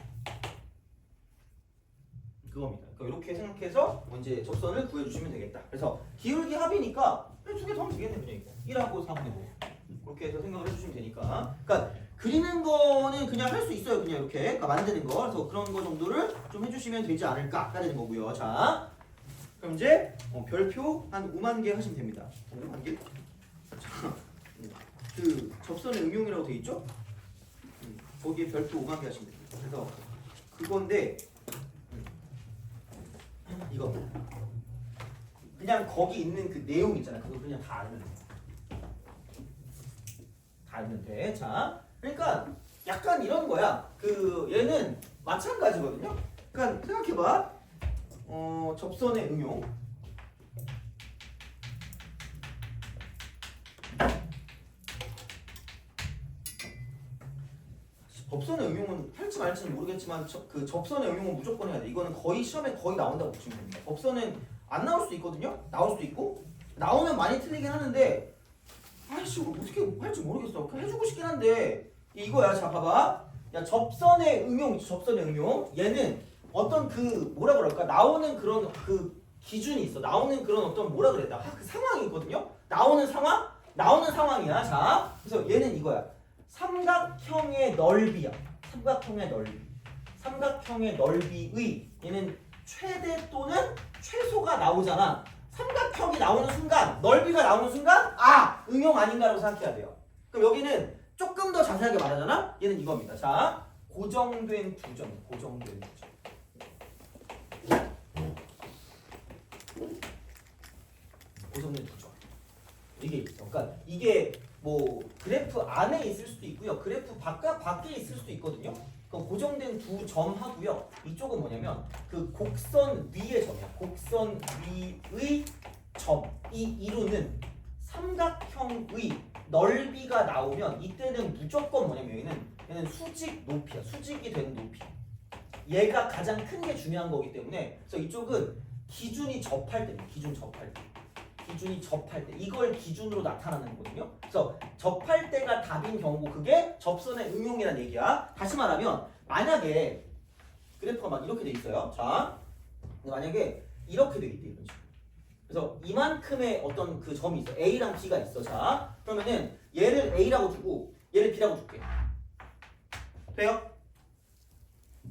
Speaker 1: 그겁니다. 그러니까 이렇게 생각해서 이제 접선을 구해주시면 되겠다. 그래서 기울기 합이니까 두 개 더하면 되겠네 그냥 이거. 1하고 4분의 5. 그렇게 해서 생각을 해주시면 되니까. 그러니까 그리는 거는 그냥 할 수 있어요. 그냥 이렇게 그러니까 만드는 거. 그래서 그런 거 정도를 좀 해주시면 되지 않을까 하는 거고요. 자, 그럼 이제 별표 한 5만 개 하시면 됩니다. 5만 개. 자, 그 접선의 응용이라고 돼 있죠? 거기에 별표 5만 개 하시면 됩니다. 그래서 그건데 이거 그냥 거기 있는 그 내용 있잖아요. 그거 그냥 다 알면 돼. 다 알면 돼. 자, 그러니까 약간 이런 거야. 그 얘는 마찬가지거든요. 그러니까 생각해봐. 접선의 응용. 접선의 응용은 할지 말지는 모르겠지만 그 접선의 응용은 무조건 해야 돼. 이거는 거의 시험에 거의 나온다고 보시면 됩니다. 접선은 안 나올 수도 있거든요. 나올 수도 있고 나오면 많이 틀리긴 하는데 아이씨 이거 어떻게 할지 모르겠어. 그냥 해주고 싶긴 한데 이거야. 자 봐봐. 야 접선의 응용, 접선의 응용. 얘는 어떤 그 뭐라 그럴까 나오는 그런 그 기준이 있어. 나오는 그런 어떤 뭐라 그랬다. 그 상황이 있거든요. 나오는 상황이야. 자, 그래서 얘는 이거야. 삼각형의 넓이야. 삼각형의 넓이의 얘는 최대 또는 최소가 나오잖아. 삼각형이 나오는 순간, 넓이가 나오는 순간, 응용 아닌가라고 생각해야 돼요. 그럼 여기는 조금 더 자세하게 말하잖아. 얘는 이겁니다. 자, 고정된 두 점. 이게 있어. 그러니까 이게 뭐 그래프 안에 있을 수도 있고요. 그래프 밖에 있을 수도 있거든요. 그 고정된 두 점 하고요. 이쪽은 뭐냐면 그 곡선 위의 점이야. 곡선 위의 점. 이 이루는 삼각형의 넓이가 나오면 이때는 무조건 뭐냐면 얘는 수직 높이야. 수직이 되는 높이. 얘가 가장 큰 게 중요한 거기 때문에 그래서 이쪽은 기준이 접할 때 이걸 기준으로 나타나는 거거든요. 그래서 접할 때가 답인 경우고 그게 접선의 응용이라는 얘기야. 다시 말하면 만약에 그래프가 막 이렇게 돼 있어요. 자, 근데 만약에 이렇게 돼 있대 이런 식으로. 그래서 이만큼의 어떤 그 점이 있어. A랑 B가 있어. 자, 그러면은 얘를 A라고 두고 얘를 B라고 줄게. 돼요?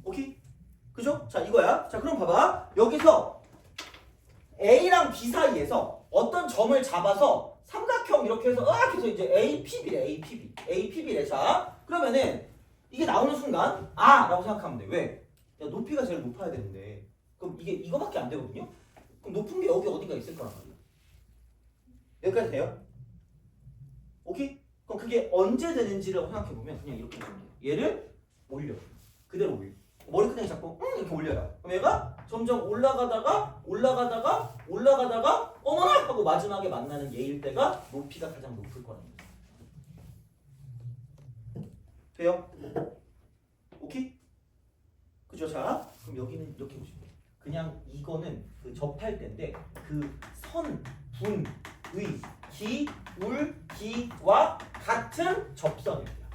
Speaker 1: 오케이? 그죠? 자, 이거야. 자, 그럼 봐봐. 여기서 A랑 B 사이에서 어떤 점을 잡아서 삼각형 이렇게 해서 해서 이제 APB래. 자, 그러면은 이게 나오는 순간 라고 생각하면 돼. 왜? 야, 높이가 제일 높아야 되는데 그럼 이게 이거밖에 안 되거든요. 그럼 높은 게 여기 어딘가 있을 거란 말이야. 여기까지 돼요? 오케이? 그럼 그게 언제 되는지라고 생각해 보면 그냥 이렇게 보면 돼요. 얘를 올려. 그대로 올려. 머리끄댕이 잡고 이렇게 올려요. 그럼 얘가 점점 올라가다가 어머나 하고 마지막에 만나는 얘일 때가 높이가 가장 높을 거라는 거예요. 돼요? 오케이? 그죠? 자, 그럼 여기는 이렇게 보시면 돼요. 그냥 이거는 그 접할 때인데 그 선, 분, 의, 기, 울, 기와 같은 접선입니다.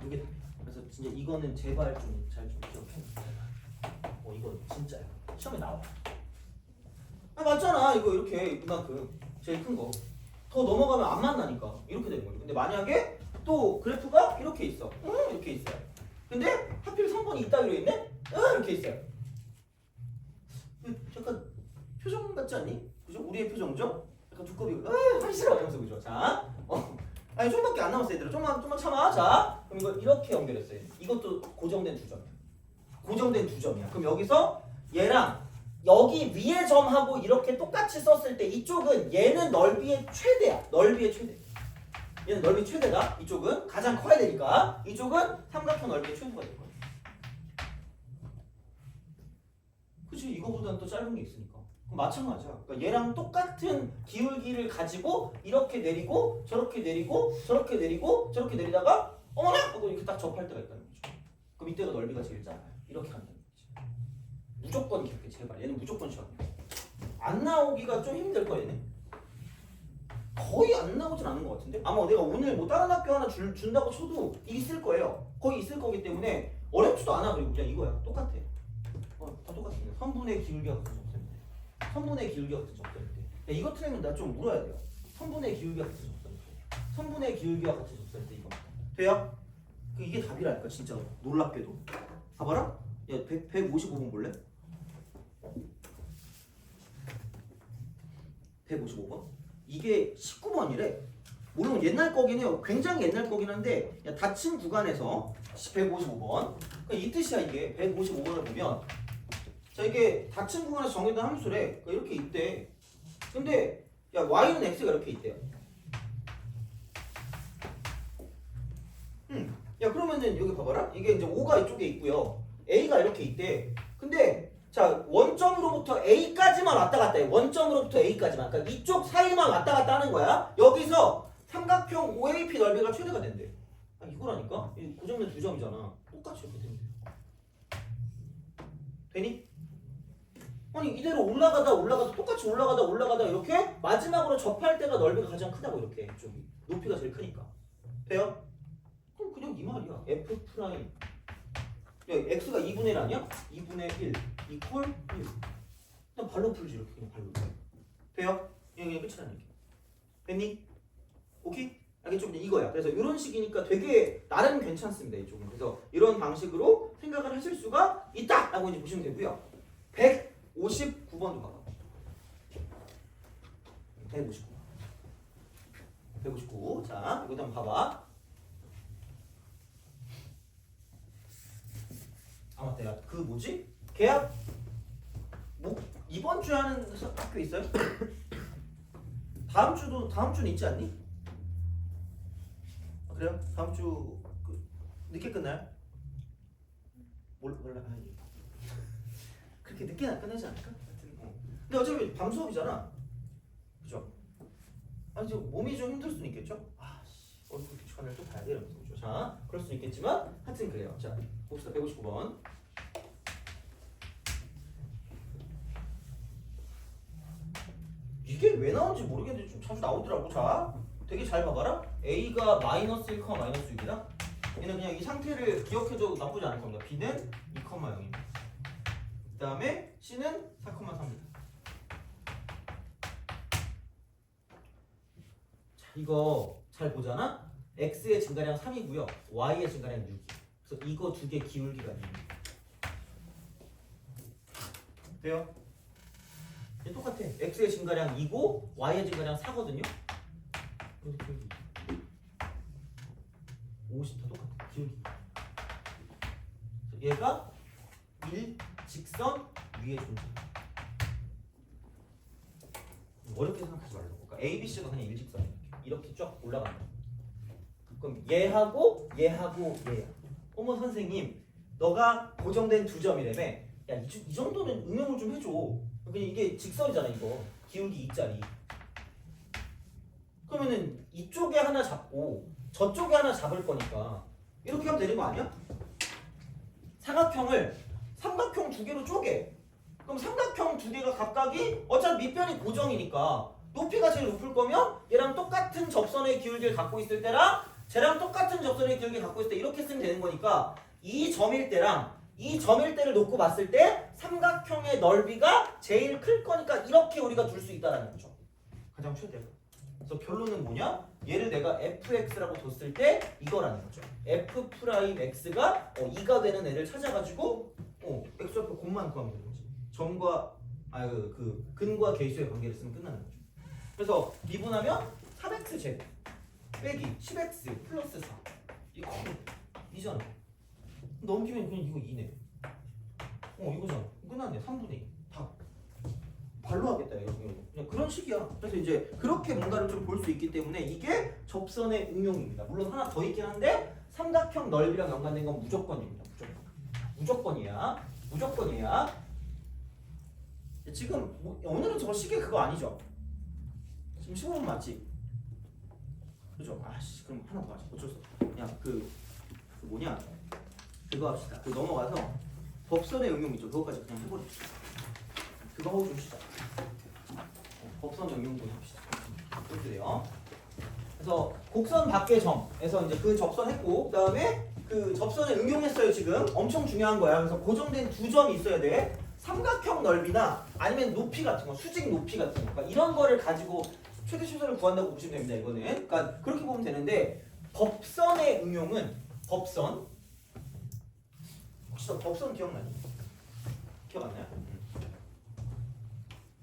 Speaker 1: 이게 답이야. 그래서 진짜 이거는 제발 좀 잘 좀 기억해. 이거 진짜야. 시험에 나와. 아 맞잖아. 이거 이렇게 이만큼 제일 큰 거. 더 넘어가면 안 만나니까 이렇게 되는 거죠. 근데 만약에 또 그래프가 이렇게 있어. 이렇게 있어요. 근데 하필 3번이 이따위로 있네? 이렇게 있어요. 약간 표정 같지 않니? 그죠? 우리의 표정죠? 약간 두꺼비가 하기 싫어 이러면서 그죠? 자, 아니 좀밖에 안 남았어 얘들아. 좀만 참아. 자, 그럼 이거 이렇게 연결했어요. 이것도 고정된 두 점이야. 고정된 두 점이야. 그럼 여기서 얘랑 여기 위에 점하고 이렇게 똑같이 썼을 때 이쪽은 얘는 넓이의 최대야. 넓이의 최대. 얘는 넓이 최대다. 이쪽은 가장 커야 되니까. 이쪽은 삼각형 넓이의 최소가 될 거야. 그치? 이거보다는 또 짧은 게 있으니까. 그럼 마찬가지야. 그러니까 얘랑 똑같은 기울기를 가지고 이렇게 내리고 저렇게 내리고 저렇게 내리고 저렇게 내리다가 어머나! 하고 이렇게 딱 접할 때가 있다는 거죠. 그럼 이때가 넓이가 제일 작아요. 이렇게 간다는 거지. 무조건 기억해 제발. 얘는 무조건 시험이야. 안 나오기가 좀 힘들 거야 얘는. 거의 안 나오진 않은 것 같은데? 아마 내가 오늘 뭐 다른 학교 하나 준다고 쳐도 있을 거예요. 거의 있을 거기 때문에 어렵지도 않아. 그리고 그냥 이거야. 똑같아. 다 똑같습니다. 선분의 기울기가 같은 접선인데. 선분의 기울기가 같은 접선인데. 야, 이거 틀리면 나 좀 물어야 돼요. 선분의 기울기가 같은 접선인데. 선분의 기울기가 같은 접선인데 이거. 돼요? 이게 답이라니까 진짜 놀랍게도. 봐봐라. 야 155번 볼래? 155번? 이게 19번이래. 물론 옛날 거긴 해요. 굉장히 옛날 거긴 한데 야, 닫힌 구간에서 155번. 그러니까 이 뜻이야 이게. 155번을 보면 자 이게 닫힌 구간에서 정해진 함수래. 그러니까 이렇게 있대. 근데 야 y는 x가 이렇게 있대요. 야 그러면은 여기 봐봐라. 이게 이제 5가 이쪽에 있고요. a가 이렇게 있대. 근데 자 원점으로부터 a까지만 왔다 갔다 해. 원점으로부터 a까지만. 그러니까 이쪽 사이만 왔다 갔다 하는 거야. 여기서 삼각형 OAP 넓이가 최대가 된대. 아, 이거라니까? 이 고정된 두 점이잖아. 똑같이 이렇게 되면 돼. 되니? 아니 이대로 올라가다 똑같이 올라가다 이렇게 마지막으로 접할 때가 넓이가 가장 크다고 이렇게 이쪽이 높이가 제일 크니까. 돼요? 그럼 그냥 이 말이야. f 프라임 야 x가 2분의 1 아니야? 2분의 1 이퀄 1 그냥 발로 풀지 이렇게 그냥 발로. 돼요? 그냥 끝이라는 얘기. 됐니? 오케이? 알겠죠? 그냥 이거야. 그래서 이런 식이니까 되게 나름 괜찮습니다. 이쪽은. 그래서 이런 방식으로 생각을 하실 수가 있다라고 이제 보시면 되고요. 159번도 봐봐. 159. 자, 이것도 한번 봐봐. 아 맞다. 야, 그 뭐지? 계약 뭐 이번 주에 하는 학교 있어요? 다음 주는 있지 않니? 아, 그래요? 다음 주 늦게 끝나요? 몰라. 그렇게 늦게 안 끝나지 않을까? 근데 어차피 밤 수업이잖아. 그죠? 아니 지금 몸이 좀 힘들 수는 있겠죠? 얼굴 교환을 또 봐야 돼 이러면서 그죠? 자, 그럴 수 있겠지만 하여튼 그래요. 자, 봅시다. 159번. 이게 왜 나온지 모르겠는데 좀 자주 나오더라고. 자, 되게 잘 봐봐라. A가 마이너스 1, 마이너스 6이다. 얘는 그냥 이 상태를 기억해도 나쁘지 않을 겁니다. B는 2, 0입니다. 그 다음에 C는 4,3입니다. 자, 이거 잘 보잖아. X의 증가량 3이고요. Y의 증가량 6이에요. 그래서 이거 두 개 기울기가 2입니다. 돼요? 똑같아. X의 증가량 2고 Y의 증가량 4거든요. 50 다 똑같아. 기울기. 얘가 일직선 위에 존재. 어렵게 생각하지 말라고. 그러니까 A, B, C가 그냥 일직선이야. 이렇게 쫙 올라간다. 그럼 얘하고 얘야. 어머 선생님, 너가 고정된 두 점이라며. 야, 이 정도는 응용을 좀 해줘. 그냥 이게 직선이잖아 이거. 기울기 2짜리. 그러면은 이쪽에 하나 잡고 저쪽에 하나 잡을 거니까 이렇게 하면 되는 거 아니야? 사각형을 삼각형 두 개로 쪼개. 그럼 삼각형 두 개가 각각이 어차피 밑변이 고정이니까 높이가 제일 높을 거면 얘랑 똑같은 접선의 기울기를 갖고 있을 때랑 쟤랑 똑같은 접선의 기울기를 갖고 있을 때 이렇게 쓰면 되는 거니까 이 점일 때랑 이 점일 때를 놓고 봤을 때 삼각형의 넓이가 제일 클 거니까 이렇게 우리가 둘 수 있다는 거죠. 가장 최대가. 그래서 결론은 뭐냐? 얘를 내가 fx라고 뒀을 때 이거라는 거죠. f'x가 2가 되는 애를 찾아가지고 x 앞에 곱만 구하면 되는 거지. 점과 그 근과 계수의 관계를 쓰면 끝나는 거죠. 그래서 미분하면 3x 제곱 빼기 10x 플러스 4 이거 이잖아. 넘기면 그냥 이거 2네. 이거잖아. 끝났네. 3분의 2. 답. 발로 하겠다 이거. 그냥 그런 식이야. 그래서 이제 그렇게 뭔가를 좀 볼 수 있기 때문에 이게 접선의 응용입니다. 물론 하나 더 있긴 한데 삼각형 넓이랑 연관된 건 무조건입니다. 무조건이야. 지금 오늘은 저 시계 그거 아니죠? 지금 15분 맞지? 그죠? 아씨 그럼 하나 더 하자. 어쩔 수 없어. 그냥 그 뭐냐? 그거 합시다. 그 넘어가서 법선의 응용 있죠? 그거까지 그냥 해버립시다. 그거 하고 좀 쉬자. 법선 응용 좀 합시다. 이렇게 돼요. 그래서 곡선 밖의 점에서 이제 그 접선 했고 그 다음에 그 접선에 응용했어요. 지금 엄청 중요한 거야. 그래서 고정된 두 점이 있어야 돼. 삼각형 넓이나 아니면 높이 같은 거, 수직 높이 같은 거, 그러니까 이런 거를 가지고 최대 최소를 구한다고 보시면 됩니다. 이거는 그러니까 그렇게 보면 되는데 법선의 응용은 법선 혹시 너 법선 기억나니? 기억 안 나요?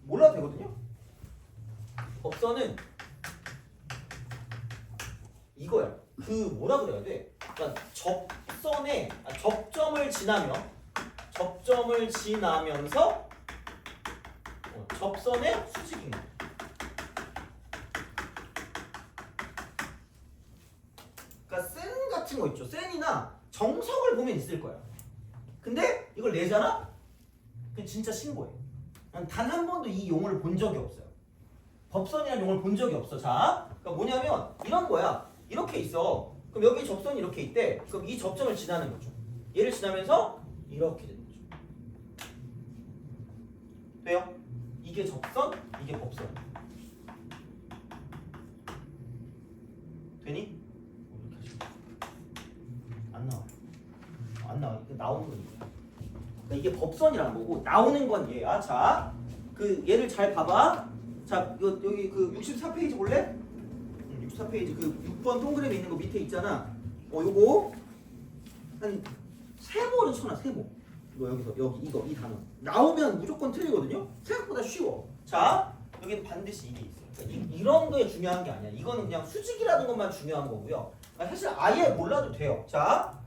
Speaker 1: 몰라도 되거든요. 법선은 이거야. 그 뭐라 그래야 돼? 그러니까 접선에 접점을 지나면서 접선의 수직인 거야. 그러니까 센 같은 거 있죠. 센이나 정석을 보면 있을 거야. 근데 이걸 내잖아? 그건 진짜 신고해. 단 한 번도 이 용어를 본 적이 없어요. 법선이라는 용어를 본 적이 없어. 자, 그러니까 뭐냐면 이런 거야. 이렇게 있어. 그럼 여기 접선이 이렇게 있대. 그럼 이 접점을 지나는 거죠. 얘를 지나면서 이렇게 되는 거죠. 돼요? 이게 접선, 이게 법선. 되니? 이렇게 하시면 안 나와요. 안 나와. 이게 나오는 건 이거야. 그러니까 이게 법선이라는 거고 나오는 건 얘야. 자, 그 얘를 잘 봐봐. 자, 여기 그 64페이지 볼래? 64페이지 그 6번 동그라미 있는 거 밑에 있잖아. 요거 한 세모를 쳐놔. 세모. 이거 여기서 이거 이 단어 나오면 무조건 틀리거든요. 생각보다 쉬워. 자, 여기는 반드시 이게 있어요. 그러니까 이런 거에 중요한 게 아니야. 이거는 그냥 수직이라는 것만 중요한 거고요. 사실 아예 몰라도 돼요. 자,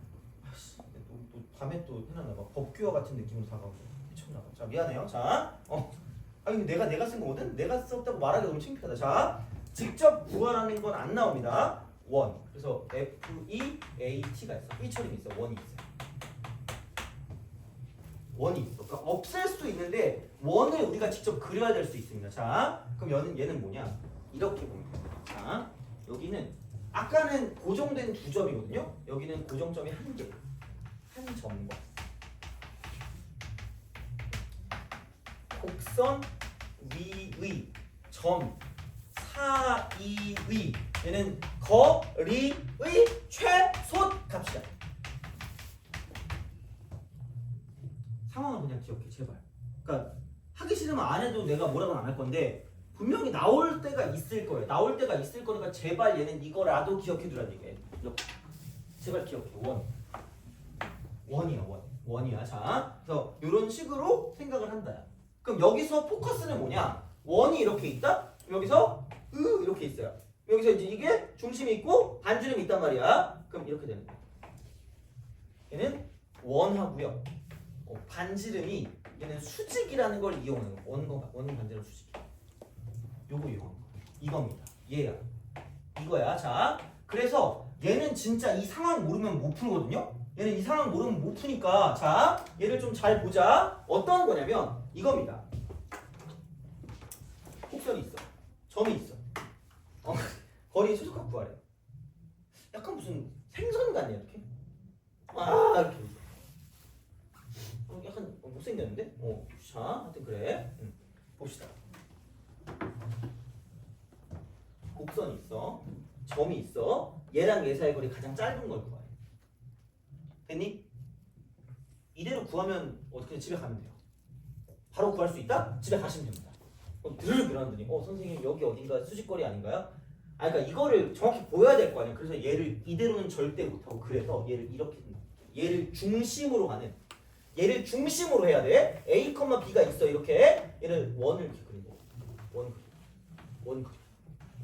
Speaker 1: 또 밤에 또 해놨나 봐. 법규어 같은 느낌으로 다가오고 미쳤나 봐. 자, 미안해요. 자, 아니 내가 쓴 거거든. 내가 썼다고 말하기 너무 창피하다. 자, 직접 구하라는 건 안 나옵니다. 원. 그래서 FEAT가 있어. 삐처럼 있어. 원이 있어요. 원이 있어. 그러니까 없앨 수도 있는데 원을 우리가 직접 그려야 될 수 있습니다. 자, 그럼 얘는 뭐냐? 이렇게 보면 돼요. 자, 여기는 아까는 고정된 두 점이거든요. 여기는 고정점이 한 개, 한 점과 곡선 위의 점 사이의 얘는 거리의 최소값이다. 상황을 그냥 기억해 제발. 그러니까 하기 싫으면 안 해도 내가 뭐라고는 안 할 건데 분명히 나올 때가 있을 거예요. 나올 때가 있을 거니까 제발 얘는 이거라도 기억해 두라는 얘기예요. 이렇게 제발 기억해. 원이야. 원이야. 자, 그래서 이런 식으로 생각을 한다. 그럼 여기서 포커스는 뭐냐? 원이 이렇게 있다. 여기서 이렇게 있어요. 여기서 이제 이게 중심이 있고 반지름이 있단 말이야. 그럼 이렇게 되는 거야. 얘는 원하고요. 반지름이 얘는 수직이라는 걸 이용하는 거. 원 반지름 수직. 요거 이용하는 거. 이겁니다. 얘야. 이거야. 자, 그래서 얘는 진짜 이 상황 모르면 못 풀거든요. 얘는 이 상황 모르면 못 푸니까 자, 얘를 좀 잘 보자. 어떤 거냐면 이겁니다. 곡선이 있어. 점이 있어. 거리의 최소값 구하래. 약간 무슨 생선 같네 이렇게.
Speaker 3: 이렇게 약간 못생겼는데? 자, 하여튼 그래. 봅시다. 곡선이 있어. 점이 있어. 얘랑 얘 사이 거리 가장 짧은 걸 구해. 됐니? 이대로 구하면 어떻게 집에 가면 돼요. 바로 구할 수 있다? 집에 가시면 됩니다. 그럼 드르륵 일어나더니 선생님 여기 어딘가 수직거리 아닌가요? 그러니까 이거를 정확히 보여야 될 거 아니야. 그래서 얘를 이대로는 절대 못하고 그래서 얘를 이렇게 한다. 얘를 중심으로 가는 얘를 중심으로 해야 돼. A, B가 있어 이렇게 얘를 원을 이렇게 그리고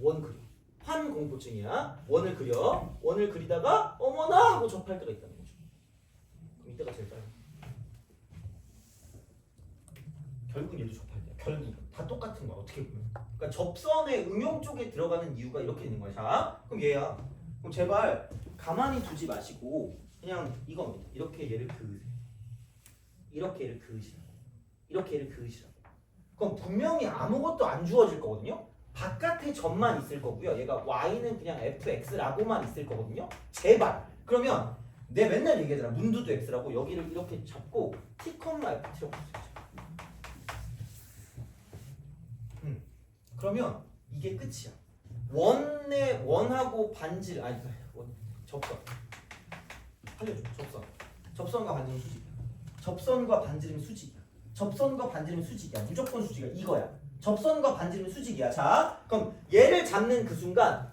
Speaker 3: 원 그리 환공포증이야. 원을 그리다가 어머나 하고 접할 때가 있다는 거죠. 그럼 이때가 제일 짧아. 결국은 얘도 접할 때야. 결국 다 똑같은 거야 어떻게 보면. 그러니까 접선의 응용 쪽에 들어가는 이유가 이렇게 있는 거야. 자, 그럼 얘야. 그럼 제발 가만히 두지 마시고 그냥 이겁니다. 이렇게 얘를 그으세요. 이렇게 얘를 그으시라고. 이렇게 얘를 그으시라고. 그럼 분명히 아무것도 안 주어질 거거든요. 바깥에 점만 있을 거고요. 얘가 y는 그냥 fx라고만 있을 거거든요. 제발. 그러면 내 맨날 얘기하잖아. 문두도 x라고 여기를 이렇게 잡고 t, ft라고 보세요. 그러면 이게 끝이야. 원하고 반질 접선. 살려줘. 접선과 반지름 수직이야. 접선과 반지름 수직이야. 접선과 반지름 수직이야. 무조건 수직이야. 이거야. 접선과 반지름 수직이야. 자, 그럼 얘를 잡는 그 순간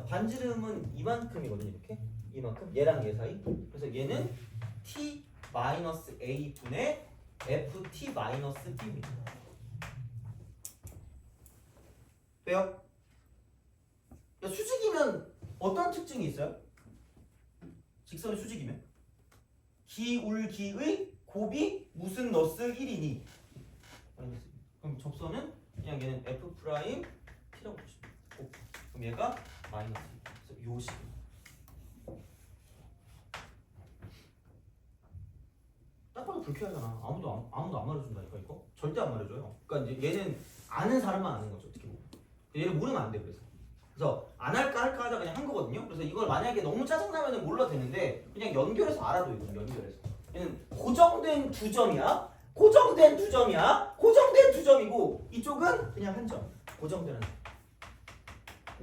Speaker 3: 반지름은 이만큼이거든요. 이렇게 이만큼. 얘랑 얘 사이. 그래서 얘는 t-a 분의 ft-b입니다. 왜요? 수직이면 어떤 특징이 있어요? 직선이 수직이면 기울기의 곱이 무슨 너스 1이니? 그럼 접선은 그냥 얘는 f 프라임 t라고 보시면 돼요. 그럼 얘가 마이너스 2. 그래서 요 식. 딱 봐도 불쾌하잖아. 아무도 안 말해준다니까 이거. 절대 안 말해줘요. 그러니까 이제 얘는 아는 사람만 아는 거죠 어떻게 보면. 얘를 모르면 안 돼. 그래서 안 할까 하다 그냥 한 거거든요. 그래서 이걸 만약에 너무 짜증나면 몰라도 되는데 그냥 연결해서 알아도 이거 연결해서. 얘는 고정된 두 점이야. 고정된 두 점이고 이쪽은 그냥 한 점. 고정된 한 점.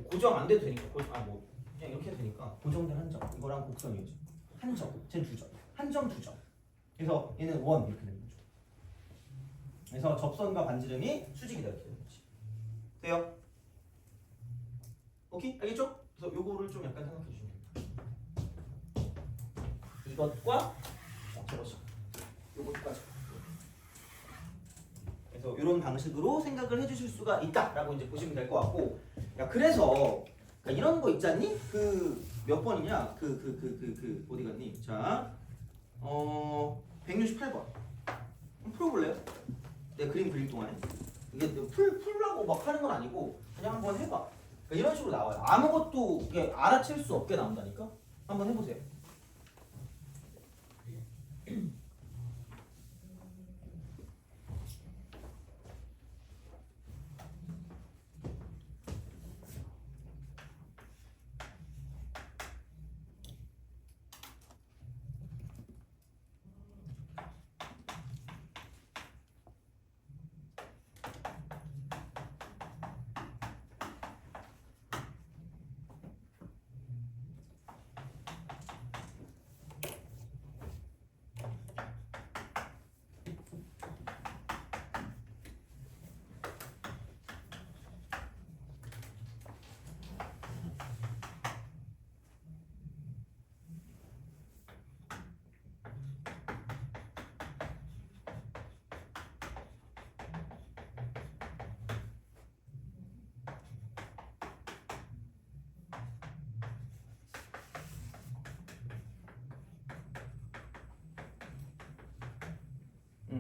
Speaker 3: 고정 안 돼도 되니까 그냥 이렇게 해도 되니까 고정된 한 점. 이거랑 곡선이죠. 한 점. 쟤는 두 점. 한 점 두 점. 그래서 얘는 원 이렇게 되는 거죠. 그래서 접선과 반지름이 수직이다 이렇게 되는 거지. 돼요? 오케이? 알겠죠? 그래서 요거를 좀 약간 생각해 주시면 됩니다. 이것과 저것이 요것까지. 그래서 이런 방식으로 생각을 해주실 수가 있다라고 이제 보시면 될 것 같고, 야 그래서 그러니까 이런 거 있잖니? 그 몇 번이냐? 어디 갔니? 자, 168번. 한번 풀어볼래요? 내가 그림 그릴 동안에 이게 풀라고 막 하는 건 아니고 그냥 한번 해봐. 그러니까 이런 식으로 나와요. 아무것도 이게 알아챌 수 없게 나온다니까. 한번 해보세요.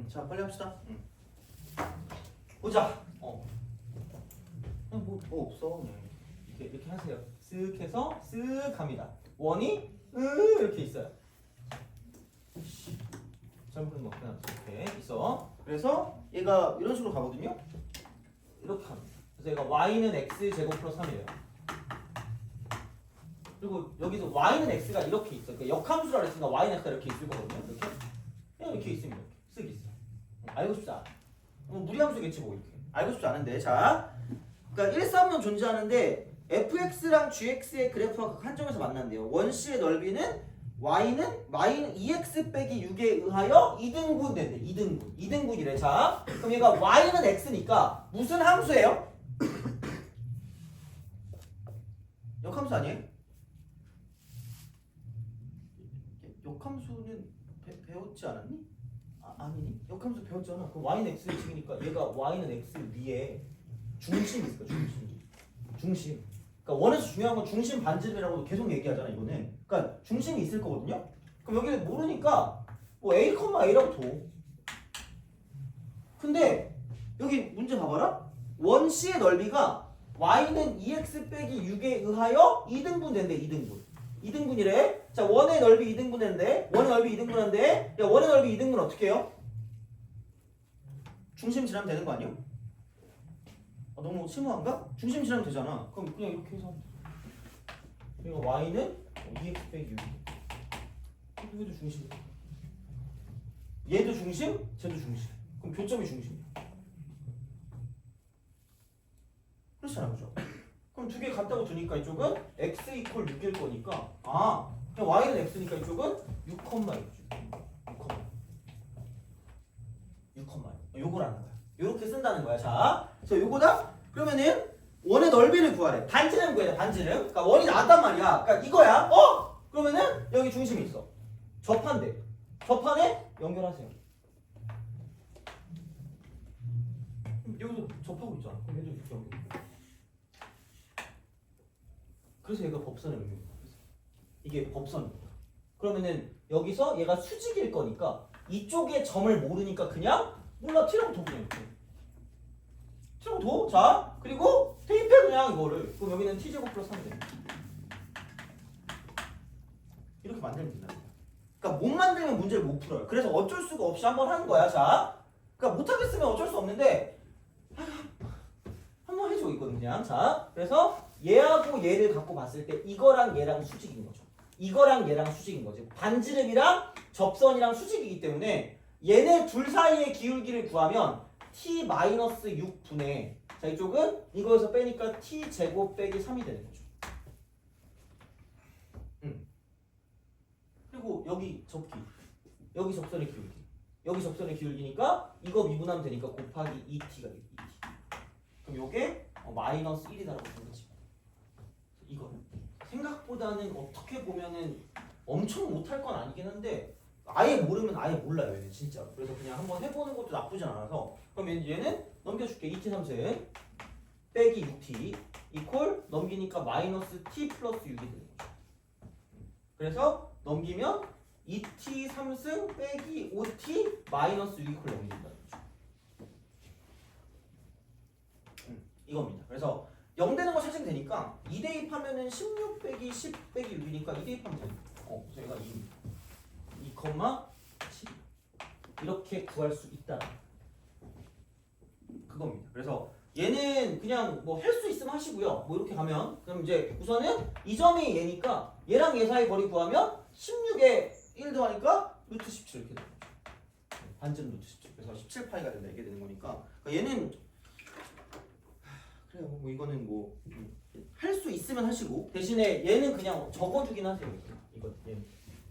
Speaker 3: 자 빨리 합시다. 보자. 그냥 뭐 없어. 그냥 이렇게 하세요. 쓱 해서 쓱 갑니다. 원이 이렇게 있어요. 잘못 그린 거 그냥 이렇게 있어. 그래서 얘가 이런 식으로 가거든요. 이렇게 갑니다. 그래서 얘가 y는 x 제곱 플러스 3이에요. 그리고 여기서 y는 x가 이렇게 있어. 그러니까 역함수라 그랬으니까 y는 x가 이렇게 있을 거거든요. 이렇게 그냥 이렇게 있으면 이렇게 쓱 있어. 알고 싶지 않아. 무리함수겠지 뭐 이렇게. 알고 싶지 않은데 자, 그러니까 1, 3은 존재하는데 fx랑 gx의 그래프가 한 점에서 만난대요. 원시의 넓이는 y는 2x 빼기 6에 의하여 2등분 된대. 2등분이래. 자, 그럼 얘가 y는 x니까 무슨 함수예요? 역함수 아니에요? 역함수는 배웠지 않았니? 아니니? 역함수 배웠잖아. 그럼 y는 x축이니까 얘가 y는 x 위에 중심이 있을 거야. 중심. 그러니까 원에서 중요한 건 중심 반지름이라고도 계속 얘기하잖아. 이거는. 그러니까 중심이 있을 거거든요. 그럼 여기를 모르니까 뭐 a, a라고 둬. 근데 여기 문제 봐봐라. 원시의 넓이가 y는 2x 빼기 6에 의하여 2등분 된대. 2등분이래. 자, 원의 넓이 2등분 된대. 원의 넓이 2등분 한대. 야, 원의 넓이 2등분 어떻게 해요? 중심 지나면 되는 거 아니에요? 너무 심오한가? 중심 지나면 되잖아. 그럼 그냥 이렇게 해서 하면 돼. 그러니까 y는 2x 빼기 6. 이것도 중심이야. 얘도 중심, 쟤도 중심. 그럼 교점이 중심이야. 그렇잖아, 그죠? 그럼 두 개 같다고 두니까 이쪽은 x 이퀄 6일 거니까 그냥 y는 x니까 이쪽은 6,6. 6,6. 요걸 하는 거야. 요렇게 쓴다는 거야. 자, 그래서 요거다. 그러면은 원의 넓이를 구하래. 반지름 구해야 돼. 반지름. 그러니까 원이 나왔단 말이야. 그러니까 이거야. 그러면은 여기 중심이 있어. 접한대. 접한에 연결하세요. 여기서 접하고 있잖아. 그럼 얘도 이렇게 연결. 그래서 얘가 법선의 의미입니다. 이게 법선입니다. 그러면은 여기서 얘가 수직일 거니까 이쪽에 점을 모르니까 그냥 몰라 t라고 둬. 그냥 이렇게 t라고 둬. 자, 그리고 대입해 그냥 이거를. 그럼 여기는 t제곱 플러스 3이 됩니다. 이렇게 만들면 된다. 그러니까 못 만들면 문제를 못 풀어요. 그래서 어쩔 수가 없이 한번 하는 거야. 자, 그러니까 못하겠으면 어쩔 수 없는데 한번 해줘 이거는 그냥. 자, 그래서 얘하고 얘를 갖고 봤을 때 이거랑 얘랑 수직인 거죠. 이거랑 얘랑 수직인 거지. 반지름이랑 접선이랑 수직이기 때문에 얘네 둘 사이의 기울기를 구하면 t-6분의 자, 이쪽은 이거에서 빼니까 t제곱 빼기 3이 되는 거죠. 그리고 여기 접기, 여기 접선의 기울기, 여기 접선의 기울기니까 이거 미분하면 되니까 곱하기 2t가 돼. 2t. 그럼 요게 마이너스 1이다라고 본 거지. 이거는 생각보다는 어떻게 보면은 엄청 못할 건 아니긴 한데 아예 모르면 아예 몰라요. 얘는 진짜. 그래서 그냥 한번 해보는 것도 나쁘진 않아서 그럼 얘는 넘겨줄게. 2t 3승 빼기 6t 이퀄 넘기니까 마이너스 t 플러스 6이 되는 거죠. 그래서 넘기면 2t 3승 빼기 5t 마이너스 6 이퀄 넘긴다는 거죠. 이겁니다. 그래서 0 되는 거 찾으면 되니까 2 대입하면은 16 빼기 10 빼기 6이니까 2 대입하면 됩니다. 그래서 얘가 2,7 이렇게 구할 수 있다. 그겁니다. 그래서 얘는 그냥 뭐 할 수 있으면 하시고요. 뭐 이렇게 가면 그럼 이제 우선은 이 점이 얘니까 얘랑 얘 사이 거리 구하면 16에 1 더하니까 루트 17 이렇게 되는 거죠. 반지름 루트 17. 그래서 17파이가 된다 이렇게 되는 거니까 그러니까 얘는 그래요. 뭐 이거는 뭐 할 수 있으면 하시고 대신에 얘는 그냥 적어주긴 하세요. 이거 얘는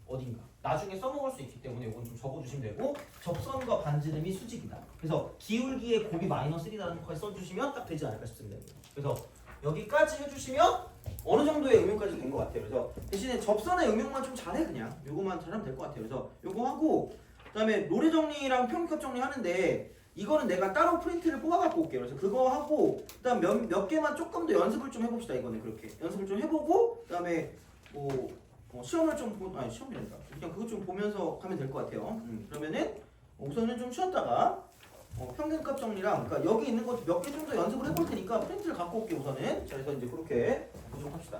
Speaker 3: 어딘가 나중에 써먹을 수 있기 때문에 이건 좀 적어주시면 되고 접선과 반지름이 수직이다. 그래서 기울기의 곱이 마이너스 1이라는 거에 써주시면 딱 되지 않을까 싶습니다. 그래서 여기까지 해주시면 어느 정도의 응용까지 된 것 같아요. 그래서 대신에 접선의 응용만 좀 잘해 그냥 요거만 잘하면 될 것 같아요. 그래서 요거 하고 그다음에 노래 정리랑 평균값 정리 하는데 이거는 내가 따로 프린트를 뽑아갖고 올게요. 그래서 그거 하고 그다음 몇 개만 조금 더 연습을 좀 해봅시다. 이거는 그렇게 연습을 좀 해보고 그다음에 뭐 시험을 좀 아니 시험이란다. 그냥 그거 좀 보면서 가면 될 것 같아요. 그러면은 우선은 좀 쉬었다가 평균값 정리랑 그러니까 여기 있는 것 몇 개 좀 더 연습을 해볼 테니까 프린트를 갖고 올게요. 우선은 자 그래서 이제 그렇게 구성합시다.